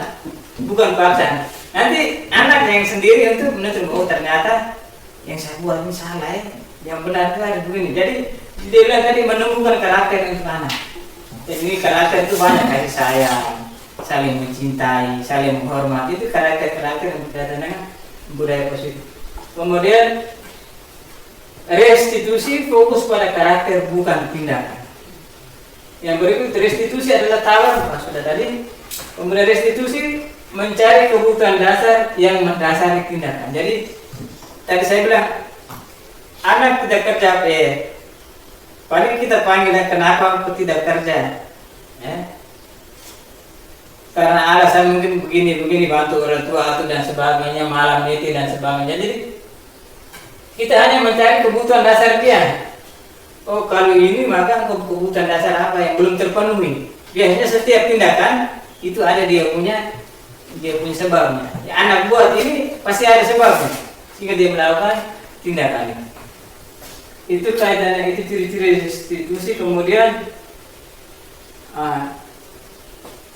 bukan paksaan. Nanti anak yang sendiri untuk menuntut, oh ternyata yang saya buat ini salah ya. Yang benar itu ada begini. Jadi dia bilang tadi menumbuhkan karakter untuk anak. Jadi ini karakter itu banyak, kasih sayang, saling mencintai, saling menghormati. Itu karakter-karakter yang berkaitan dengan budaya positif. Kemudian restitusi fokus pada karakter bukan tindakan. Yang berikut restitusi adalah tawar, sudah tadi. Kemudian restitusi mencari kebutuhan dasar yang mendasari tindakan. Jadi tadi saya bilang anak tidak kerja, paling kita panggil kenapa aku tidak kerja, ya? Karena alasan mungkin begini bantu orang tua atau dan sebagainya, malam itu dan sebagainya. Jadi kita hanya mencari kebutuhan dasar dia. Oh kalau ini maka kebutuhan dasar apa yang belum terpenuhi. Biasanya setiap tindakan itu ada dia punya sebabnya. Ya, anak buat ini pasti ada sebabnya sehingga dia melakukan tindakan ini. Itu kaitannya, itu ciri-ciri restitusi. Kemudian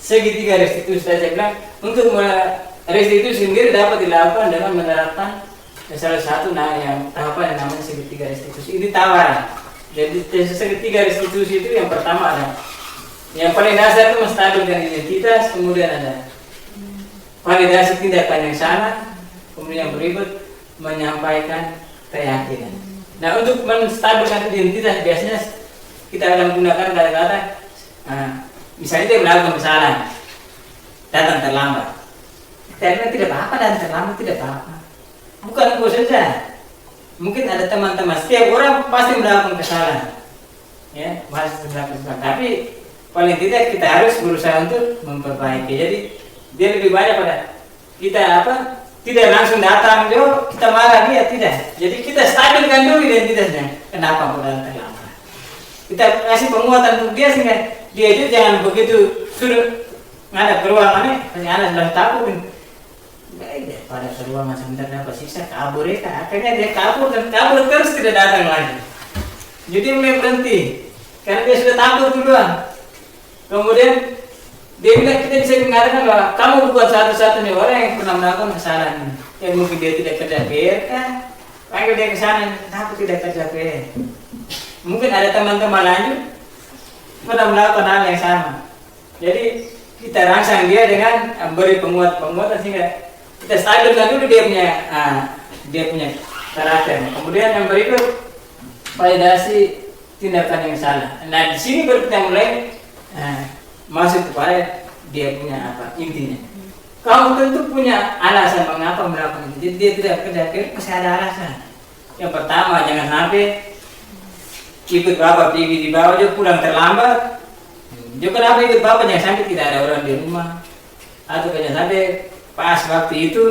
segitiga restitusi saya bilang untuk restitusi sendiri dapat dilakukan dengan menerapkan salah satu yang tahapan yang namanya segitiga restitusi. Ini tawaran. Jadi segitiga restitusi itu yang pertama ada yang paling dasar itu menstabilkan identitas, kemudian ada validasi tindakan yang salah, kemudian yang berikut menyampaikan keyakinan. Nah untuk menstabilkan identitas biasanya kita akan menggunakan kata-kata misalnya dia melakukan kesalahan, datang terlambat. Kita tidak apa-apa dan terlambat tidak apa-apa. Bukan engkau saja. Mungkin ada teman-teman, setiap orang pasti melakukan kesalahan. Ya, pasti melakukan kesalahan. Tapi paling tidak kita harus berusaha untuk memperbaiki. Jadi dia lebih banyak pada kita tidak langsung datang, kita marah dia, tidak. Jadi kita stabilkan dulu identitasnya. Kenapa orang terlambat? Kita kasih penguatan untuk dia sehingga dia itu jangan begitu suruh ada peruangannya, anak sudah takut. Baik, pada peruangan sebentar dapat siksa kabur ya, akhirnya dia kabur terus tidak datang lagi. Jadi mulai berhenti karena dia sudah takut duluan. Kemudian dia bilang kita bisa mengatakan bahwa kamu bukan satu-satunya orang yang pernah melakukan kesalahan ini. Ya mungkin dia tidak kerja PR kan, panggil dia ke sana, tapi tidak kerja PR. Mungkin ada teman-teman lain pernah melakukan hal yang sama. Jadi kita rangsang dia dengan beri penguatan sehingga kita stabilkan dulu dia punya karakter. Kemudian yang berikut validasi tindakan yang salah. Nah di sini baru kita mulai masuk kepada dia punya intinya. Kamu tentu punya alasan mengapa melakukan itu. Jadi dia tidak kerja, pasti ada alasan. Yang pertama jangan sampai ikut bapak pergi di bawah dia pulang terlambat. Juga kenapa ikut bapak jangan sampai tidak ada orang di rumah, atau jangan sampai pas waktu itu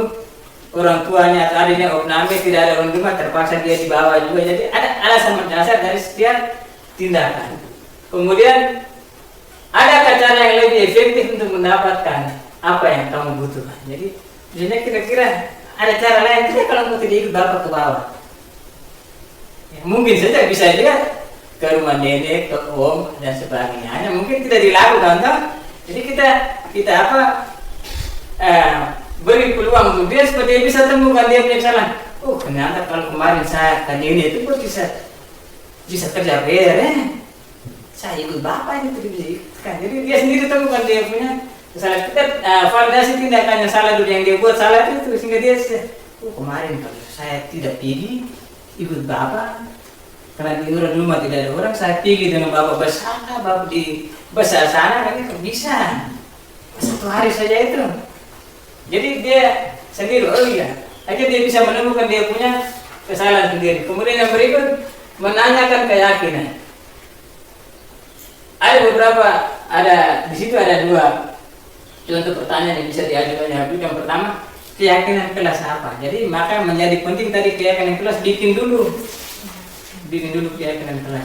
orang tuanya atau adiknya opname tidak ada orang di rumah, terpaksa dia dibawa juga. Jadi ada alasan mendasar dari setiap tindakan. Kemudian ada cara yang lebih efektif untuk mendapatkan apa yang kamu butuhkan. Jadi misalnya kira-kira ada cara lain tidak kalau kamu tidak ikut bapak ke bawah. Ya, mungkin saja bisa juga ke rumah nenek, ke om dan sebagainya. Hanya mungkin tidak dilakukan, toh. Jadi kita beri peluang untuk dia supaya dia bisa temukan dia punya kesalahan. Oh ternyata kalau kemarin saya ke nenek itu kok bisa kerja beres. Saya ikut bapak ini tidak bisa ikutkan. Jadi dia sendiri temukan dia punya kesalahan. Kita validasi tindakan yang salah dulu yang dia buat salah itu sehingga dia oh kemarin kalau saya tidak pergi ikut bapak karena di rumah tidak ada orang, saya pergi dengan bapak bersama, bapak di besar sana kan itu bisa 1 hari saja itu. Jadi dia sendiri, oh iya, akhirnya dia bisa menemukan dia punya kesalahan sendiri. Kemudian yang berikut menanyakan keyakinan. Di situ ada 2 contoh pertanyaan yang bisa diajukan Habib. Yang pertama, keyakinan kelas apa? Jadi maka menjadi penting tadi keyakinan kelas, bikin dulu keyakinan kelas.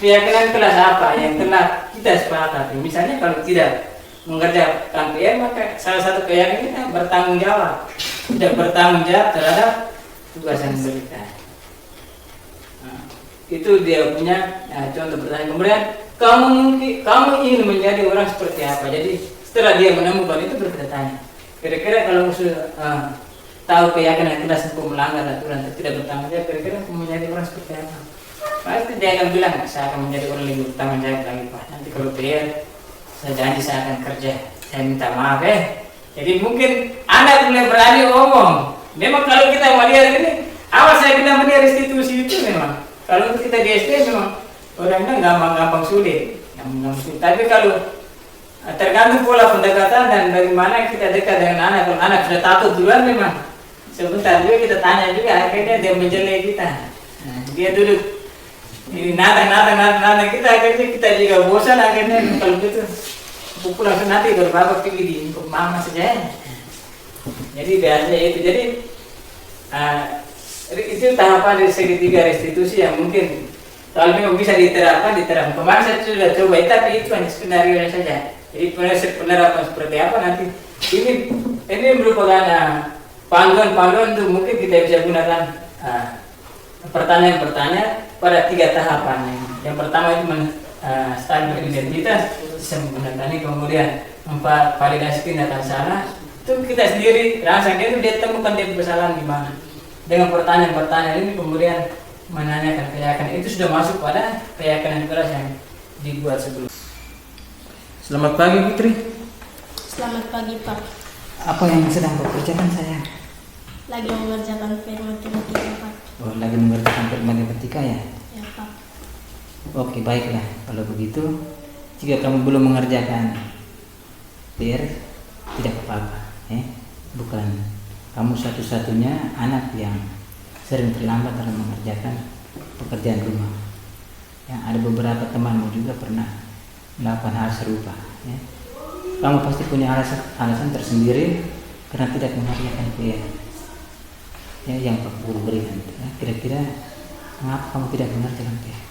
Keyakinan kelas apa yang telah kita sepakati? Misalnya kalau tidak mengerjakan PR, maka salah satu keyakinan bertanggung jawab. Tidak bertanggung jawab terhadap tugas yang diberikan. Nah, itu dia punya contoh pertanyaan. Kemudian kamu ingin menjadi orang seperti apa? Jadi setelah dia menemukan itu bertanya, kira-kira kalau sudah tahu keyakinan kelas untuk melanggar aturan dan tidak bertanggung jawab, kira-kira kamu menjadi orang seperti apa? Pasti dia akan bilang, saya akan menjadi orang lebih bertanggung jawab lagi Pak. Nanti kalau PR, saya janji saya akan kerja. Saya minta maaf Jadi mungkin Anda mulai berani ngomong. Memang kalau kita mau lihat ini, awal saya bilang dia restitusi itu memang. Kalau kita di SD memang orangnya gampang sulit. Tapi kalau tergantung pola pendekatan dan bagaimana kita dekat dengan anak. Kalau anak sudah takut duluan memang sebentar juga kita tanya juga, akhirnya dia menjelek kita. Nah, dia duduk ini nada kita, akhirnya kita juga bosan akhirnya. Kalau gitu pulang nanti kalau bapak pergi di untuk mama saja. Jadi biasanya itu. Jadi itu tahapan dari segitiga restitusi yang mungkin kalau memang bisa diterapkan. Kemarin saya sudah coba, tapi itu hanya skenario saja. Jadi penerapan seperti apa nanti ini merupakan panduan untuk mungkin kita bisa gunakan pertanyaan-pertanyaan pada 3 tahapan. Yang pertama itu stabil identitas, bisa menggunakan ini. Kemudian validasi tindakan salah, itu kita sendiri rasakan dia temukan dia kesalahan di mana. Dengan pertanyaan-pertanyaan ini kemudian menanyakan keyakinan, itu sudah masuk pada keyakinan keras yang dibuat sebelum. Selamat pagi Putri. Selamat pagi Pak. Apa yang sedang kau kerjakan sayang? Lagi mengerjakan PR matematika Pak. Oh, lagi mengerjakan PR matematika ya? Ya Pak. Oke, baiklah. Kalau begitu, jika kamu belum mengerjakan PR, tidak apa-apa. Bukan kamu satu-satunya anak yang sering terlambat dalam mengerjakan pekerjaan rumah. Yang ada beberapa temanmu juga pernah melakukan hal serupa. Kamu pasti punya alasan tersendiri karena tidak mengerjakan PR. Yang Pak Guru berikan. Kira-kira mengapa kamu tidak mengerjakan PR?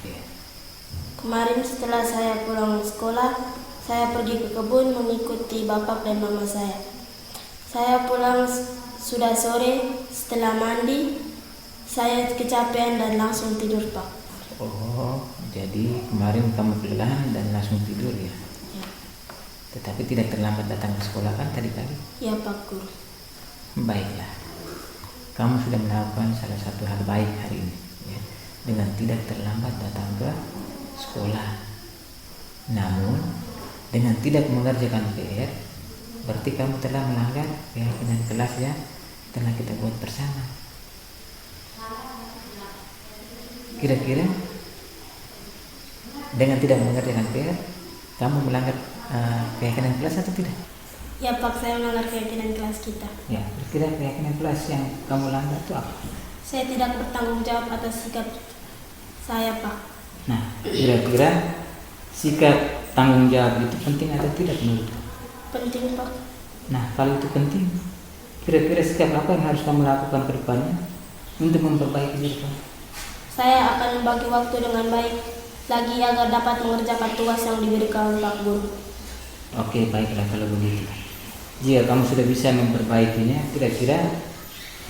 Kemarin setelah saya pulang sekolah, saya pergi ke kebun mengikuti bapak dan mama saya. Saya pulang sudah sore, setelah mandi, saya kecapean dan langsung tidur Pak. Oh, jadi kemarin kamu kelelahan dan langsung tidur ya? Ya. Tetapi tidak terlambat datang ke sekolah kan tadi pagi? Ya Pak Guru. Baiklah, kamu sudah melakukan salah satu hal baik hari ini ya, dengan tidak terlambat datang ke sekolah. Namun dengan tidak mengerjakan PR, berarti kamu telah melanggar keyakinan kelas yang telah kita buat bersama. Kira-kira dengan tidak mengerjakan PR, kamu melanggar keyakinan kelas atau tidak? Ya Pak, saya melanggar keyakinan kelas kita. Ya, kira-kira keyakinan kelas yang kamu langgar itu apa? Saya tidak bertanggung jawab atas sikap saya Pak. Nah, kira-kira sikap tanggung jawab itu penting atau tidak menurut? Penting Pak. Nah, kalau itu penting, kira-kira sikap apa yang harus kamu lakukan ke depannya untuk memperbaiki diri kamu? Saya akan membagi waktu dengan baik lagi agar dapat mengerjakan tugas yang diberikan Pak Guru. Oke, baiklah kalau begitu. Jika kamu sudah bisa memperbaikinya, kira-kira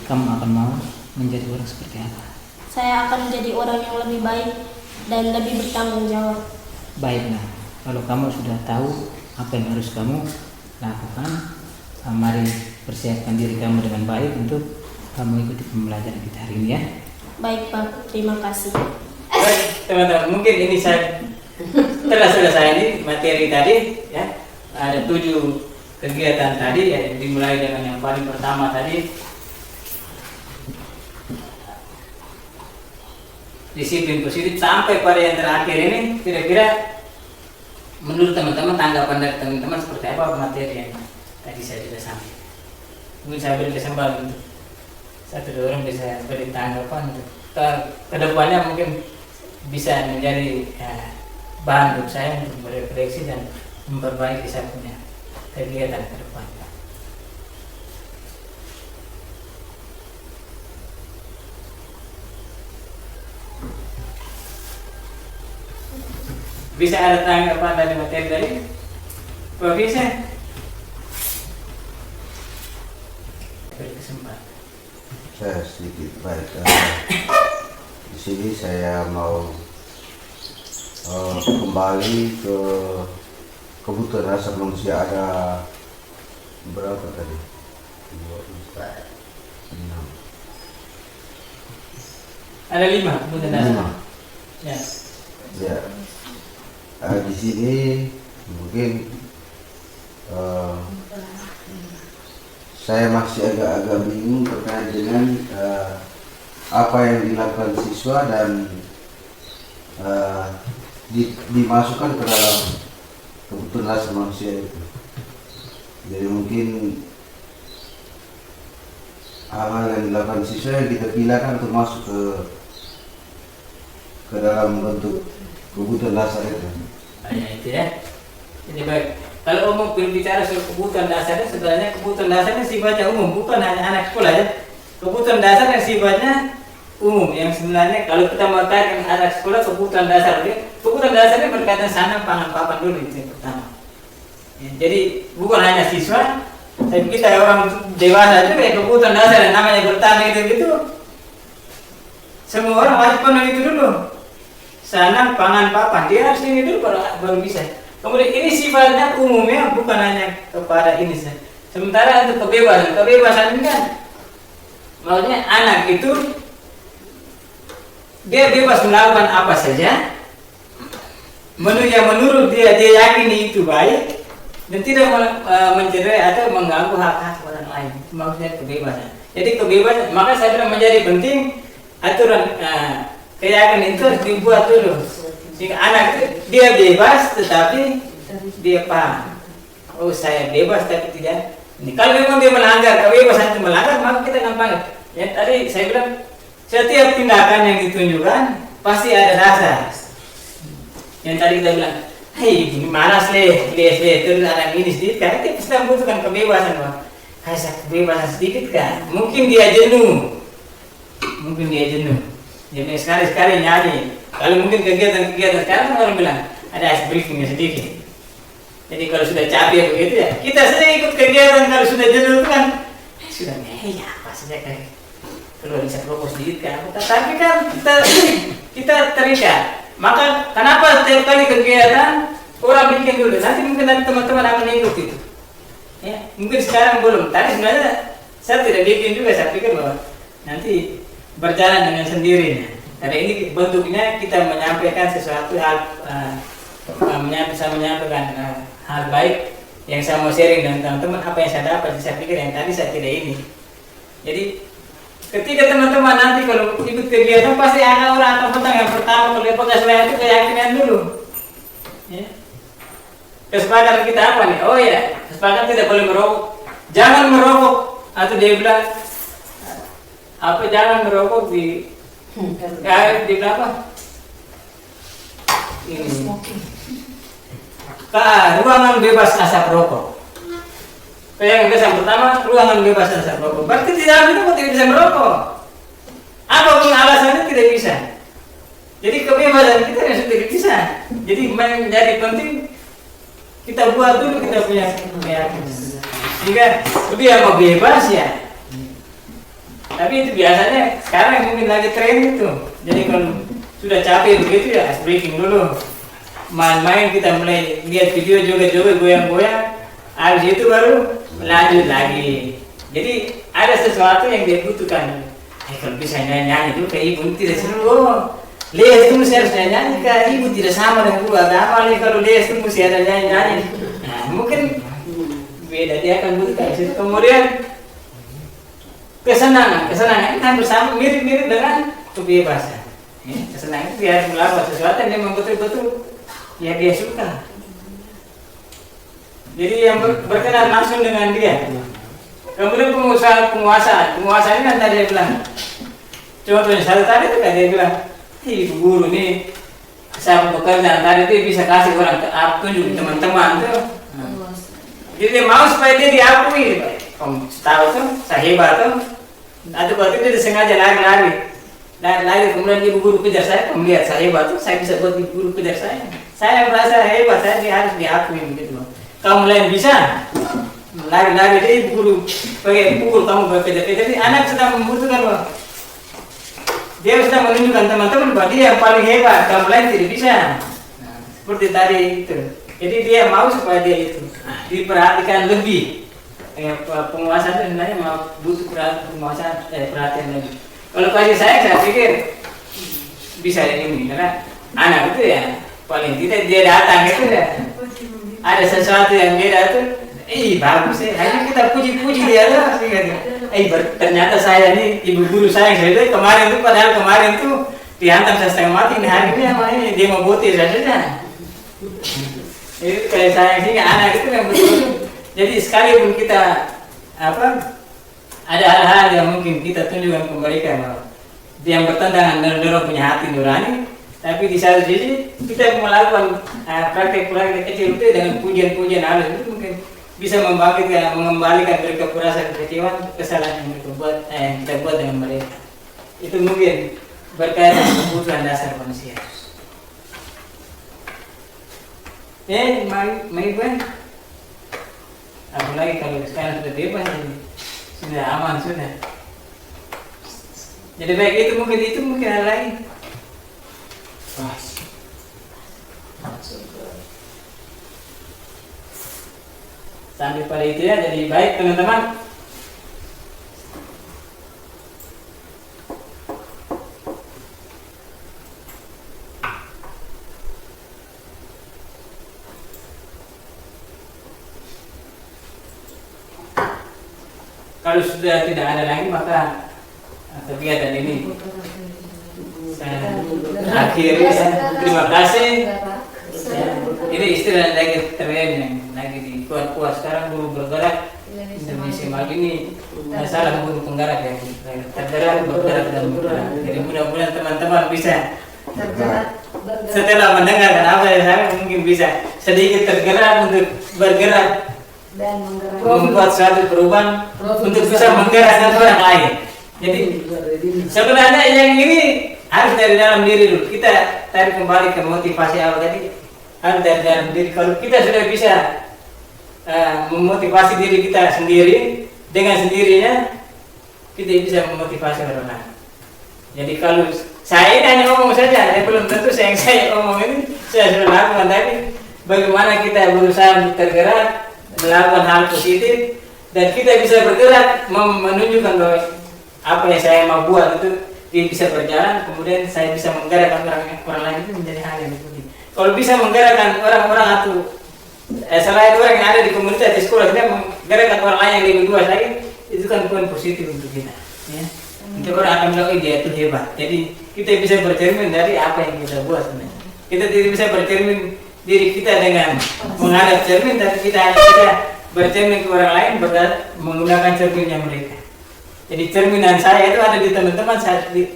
kamu akan mau menjadi orang seperti apa? Saya akan menjadi orang yang lebih baik dan lebih bertanggung jawab. Baiklah, kalau kamu sudah tahu apa yang harus kamu lakukan, mari persiapkan diri kamu dengan baik untuk kamu ikuti pembelajaran kita hari ini ya. Baik Pak, terima kasih. Baik teman-teman, mungkin ini saya telah selesai ini materi tadi ya. Ada 7 kegiatan tadi ya, dimulai dengan yang paling pertama tadi disiplin positif sampai pada yang terakhir ini. Kira-kira menurut teman-teman, tanggapan dari teman-teman seperti apa materi yang tadi saya sudah sampaikan? Mungkin saya beri kesempatan untuk satu dua orang bisa beri tanggapan untuk kedepannya mungkin bisa menjadi bahan untuk saya untuk berefleksi dan memperbaiki saya punya kegiatan ke depan. Bisa ada tanggapan dari materi tadi? Pak bisa? Beri kesempatan. Saya sedikit baik. Di sini saya mau kembali ke kebutuhan dasar manusia. Ada berapa tadi? 2, 4, 6. Ada 5 kebutuhan dasar. 5. Ya. Ya. Di sini mungkin saya masih agak-agak bingung terkait dengan apa yang dilakukan siswa dan dimasukkan ke dalam kebutuhan dasar manusia itu. Jadi mungkin hal-hal yang dilakukan siswa yang kita pilihkan untuk masuk ke dalam bentuk kebutuhan dasar itu. Itu ya. Jadi baik. Kalau umum berbicara soal kebutuhan dasarnya, sebenarnya kebutuhan dasarnya sifatnya umum, bukan hanya anak sekolah ya. Kebutuhan dasar yang sifatnya umum, yang sebenarnya kalau kita mau kaitkan anak sekolah kebutuhan dasar, kebutuhan dasarnya berkaitan sana pangan papan dulu itu yang pertama. Ya, jadi bukan hanya siswa, tapi kita orang dewasa juga ya kebutuhan dasar yang namanya bertani itu semua orang wajib penuh itu dulu. Sana pangan papan, dia harus ini dulu baru bisa. Kemudian ini sifatnya umumnya, bukan hanya kepada ini saja. Sementara untuk kebebasan ini kan, maksudnya anak itu dia bebas melakukan apa saja, menurut dia yakini itu baik dan tidak mencederai atau mengganggu hak-hak orang lain. Maksudnya kebebasan. Jadi kebebasan, maka saya bilang menjadi penting aturan keyakinan itu harus dibuat dulu. Sehingga anak itu dia bebas tetapi dia paham. Oh saya bebas tapi tidak. Ini kalau memang dia melanggar kebebasan itu melanggar, maka kita gampang. Ya tadi saya bilang setiap tindakan yang ditunjukkan pasti ada dasar. Yang tadi kita bilang, hei malas les terus anak ini sedikit karena kita sedang membutuhkan kebebasan, Pak. Kasih kebebasan sedikit kan? Mungkin dia jenuh. Jadi sekali-sekali nyanyi. Kalau mungkin kegiatan sekarang orang bilang ada ice briefingnya sedikit. Jadi kalau sudah capek begitu ya, kita saja ikut kegiatan. Kalau sudah jenuh kan, sudah ya apa saja kan. Kalau bisa propose sedikit kan. Tapi kan kita terikat. Maka kenapa setiap kali kegiatan orang bikin dulu? Nanti mungkin nanti teman-teman akan ikut itu. Ya, mungkin sekarang belum. Tadi sebenarnya saya tidak bikin juga. Saya pikir bahwa nanti berjalan dengan sendirinya. Karena ini bentuknya kita menyampaikan sesuatu hal, menyampaikan hal baik yang saya mau sharing dengan teman-teman apa yang saya dapat. Saya pikir yang tadi saya tidak ini. Jadi ketika teman-teman nanti kalau ikut kegiatan pasti ada orang atau petang yang pertama kalau dia selain itu keyakinan dulu. Ya. Kesepakatan kita apa nih? Oh ya, kesepakatan tidak boleh merokok. Jangan merokok atau dia bilang apa jangan merokok di apa? Ini. ruangan bebas asap rokok. Yang pertama, ruangan bebas asap rokok. Berarti di dalam itu tidak bisa merokok. Apapun alasannya tidak bisa. Jadi kebebasan kita yang sudah bisa. Jadi menjadi penting kita buat dulu kita punya keyakinan. Sehingga dia mau bebas ya. Tapi itu biasanya sekarang mungkin lagi tren itu. Jadi kalau sudah capek begitu ya ice breaking dulu. Main-main kita mulai lihat video joget-joget goyang-goyang. Habis itu baru lanjut lagi. Jadi ada sesuatu yang dia butuhkan. Kalau bisa nyanyi dulu kayak ibu tidak seru. Les itu mesti harus nyanyi kayak ibu tidak sama dengan guru agama. Kalau les itu mesti ada nyanyi. Nah, mungkin beda dia akan butuhkan situ. Kemudian kesenangan itu hampir sama mirip-mirip dengan kebebasan. Kesenangan itu dia harus melakukan sesuatu yang memang betul-betul ya dia suka. Jadi yang berkenan langsung dengan dia. Kemudian penguasaan ini kan tadi dia bilang. Contohnya satu tadi itu kan dia bilang, ibu guru nih saya bekerja tadi itu bisa kasih orang tunjuk teman-teman tuh. Jadi dia mau supaya dia diakui. Kamu tahu tuh, saya hebat tuh. Atau waktu itu dia sengaja lari kemudian ibu guru kejar saya, kamu lihat saya hebat tuh, saya bisa buat ibu guru kejar saya. Saya merasa hebat, saya harus diakui begitu. Kamu lain bisa lari dia ibu guru pakai pukul kamu berkejar-kejar. Jadi anak sedang membutuhkan loh. Dia sudah menunjukkan teman-teman bahwa dia yang paling hebat, kamu lain tidak bisa. Seperti tadi itu. Jadi dia mau supaya dia itu diperhatikan lebih. Penguasaan itu sebenarnya butuh perhatian lebih. Kalau kasih saya pikir bisa ini karena anak itu ya paling tidak dia datang itu ya ada sesuatu yang beda itu. Bagus ya. Hanya kita puji-puji dia lah sih kan. Ternyata saya nih ibu guru saya itu kemarin tuh dihantam saya setengah mati. Nah hari ini apa ini dia mau boti saja. Itu kayak saya sih anak itu yang betul. Jadi sekalipun kita ada hal-hal yang mungkin kita tunjukkan kebaikan yang bertentangan dengan orang punya hati nurani, tapi di satu sisi kita melakukan praktek-praktek kecil itu dengan pujian-pujian halus itu mungkin bisa mengembalikan mereka perasaan kekecewaan kesalahan yang kita buat dengan mereka. Itu mungkin berkaitan dengan kebutuhan dasar manusia. Mari bang. Apalagi kalau sekarang sudah bebas, sudah aman sudah. Jadi baik itu mungkin hal lain. Sampai pada itu ya, jadi baik teman-teman. Kalau sudah tidak ada lagi maka kegiatan ini saya akhiri. Terima kasih. Ini istilah lagi tren yang lagi di kuat sekarang guru bergerak Indonesia maju ini salah guru penggerak yang tergerak bergerak dan bergerak. Jadi mudah-mudahan teman-teman bisa setelah mendengarkan apa yang saya mungkin bisa sedikit tergerak untuk bergerak dan membuat suatu perubahan untuk bisa menggerakkan orang lain. Jadi sebenarnya yang ini harus dari dalam diri dulu. Kita tarik kembali ke motivasi awal tadi. Harus dari dalam diri. Kalau kita sudah bisa memotivasi diri kita sendiri, dengan sendirinya kita bisa memotivasi orang lain. Jadi kalau saya ini hanya ngomong saja, belum tentu saya ngomong ini saya sudah lakukan, tapi bagaimana kita berusaha untuk tergerak, melakukan hal positif, dan kita bisa bergerak menunjukkan bahwa apa yang saya mau buat itu dia bisa berjalan, kemudian saya bisa menggerakkan orang lain, itu menjadi hal yang penting. Kalau bisa menggerakkan orang-orang atau selain orang yang ada di komunitas di sekolah, kita menggerakkan orang lain yang lebih luas lagi, itu kan poin positif untuk kita. Ya. Untuk orang akan bilang, dia itu hebat. Jadi kita bisa bercermin dari apa yang kita buat sebenarnya. Kita tidak bisa bercermin diri kita dengan menghadap cermin, tapi kita bercermin ke orang lain menggunakan cerminnya mereka. Jadi cerminan saya itu ada di teman-teman saya itu.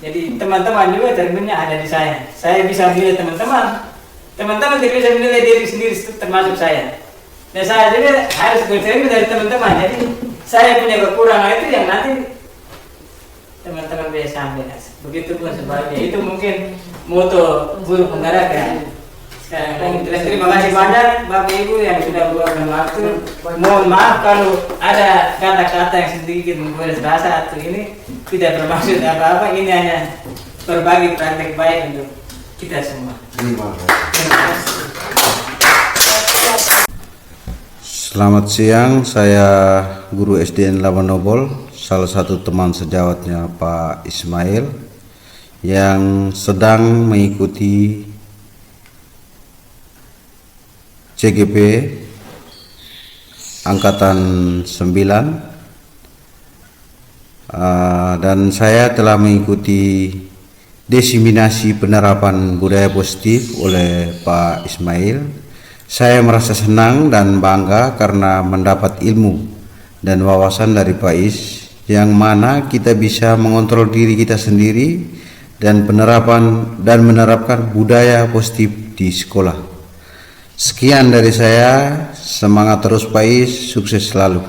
Jadi teman-teman juga cerminnya ada di saya. Saya bisa melihat teman-teman Teman-teman tidak bisa menilai diri sendiri, termasuk saya. Dan saya juga harus berterima dari teman-teman. Jadi saya punya kekurangan itu yang nanti teman-teman bisa ambil. Begitu pun sebaliknya. Itu mungkin moto guru penggerak ya. Sekarang terima kasih banyak Bapak Ibu yang sudah meluangkan waktu. Mohon maaf kalau ada kata-kata yang sedikit membuat rasa atau ini tidak bermaksud apa-apa. Ini hanya berbagi praktek baik untuk kita semua. Terima kasih. Terima kasih. Selamat siang, saya guru SDN Labanobol, salah satu teman sejawatnya Pak Ismail yang sedang mengikuti CGP Angkatan 9 dan saya telah mengikuti diseminasi penerapan budaya positif oleh Pak Ismail. Saya merasa senang dan bangga karena mendapat ilmu dan wawasan dari Pak Is yang mana kita bisa mengontrol diri kita sendiri dan menerapkan budaya positif di sekolah. Sekian dari saya, semangat terus Pak Is, sukses selalu.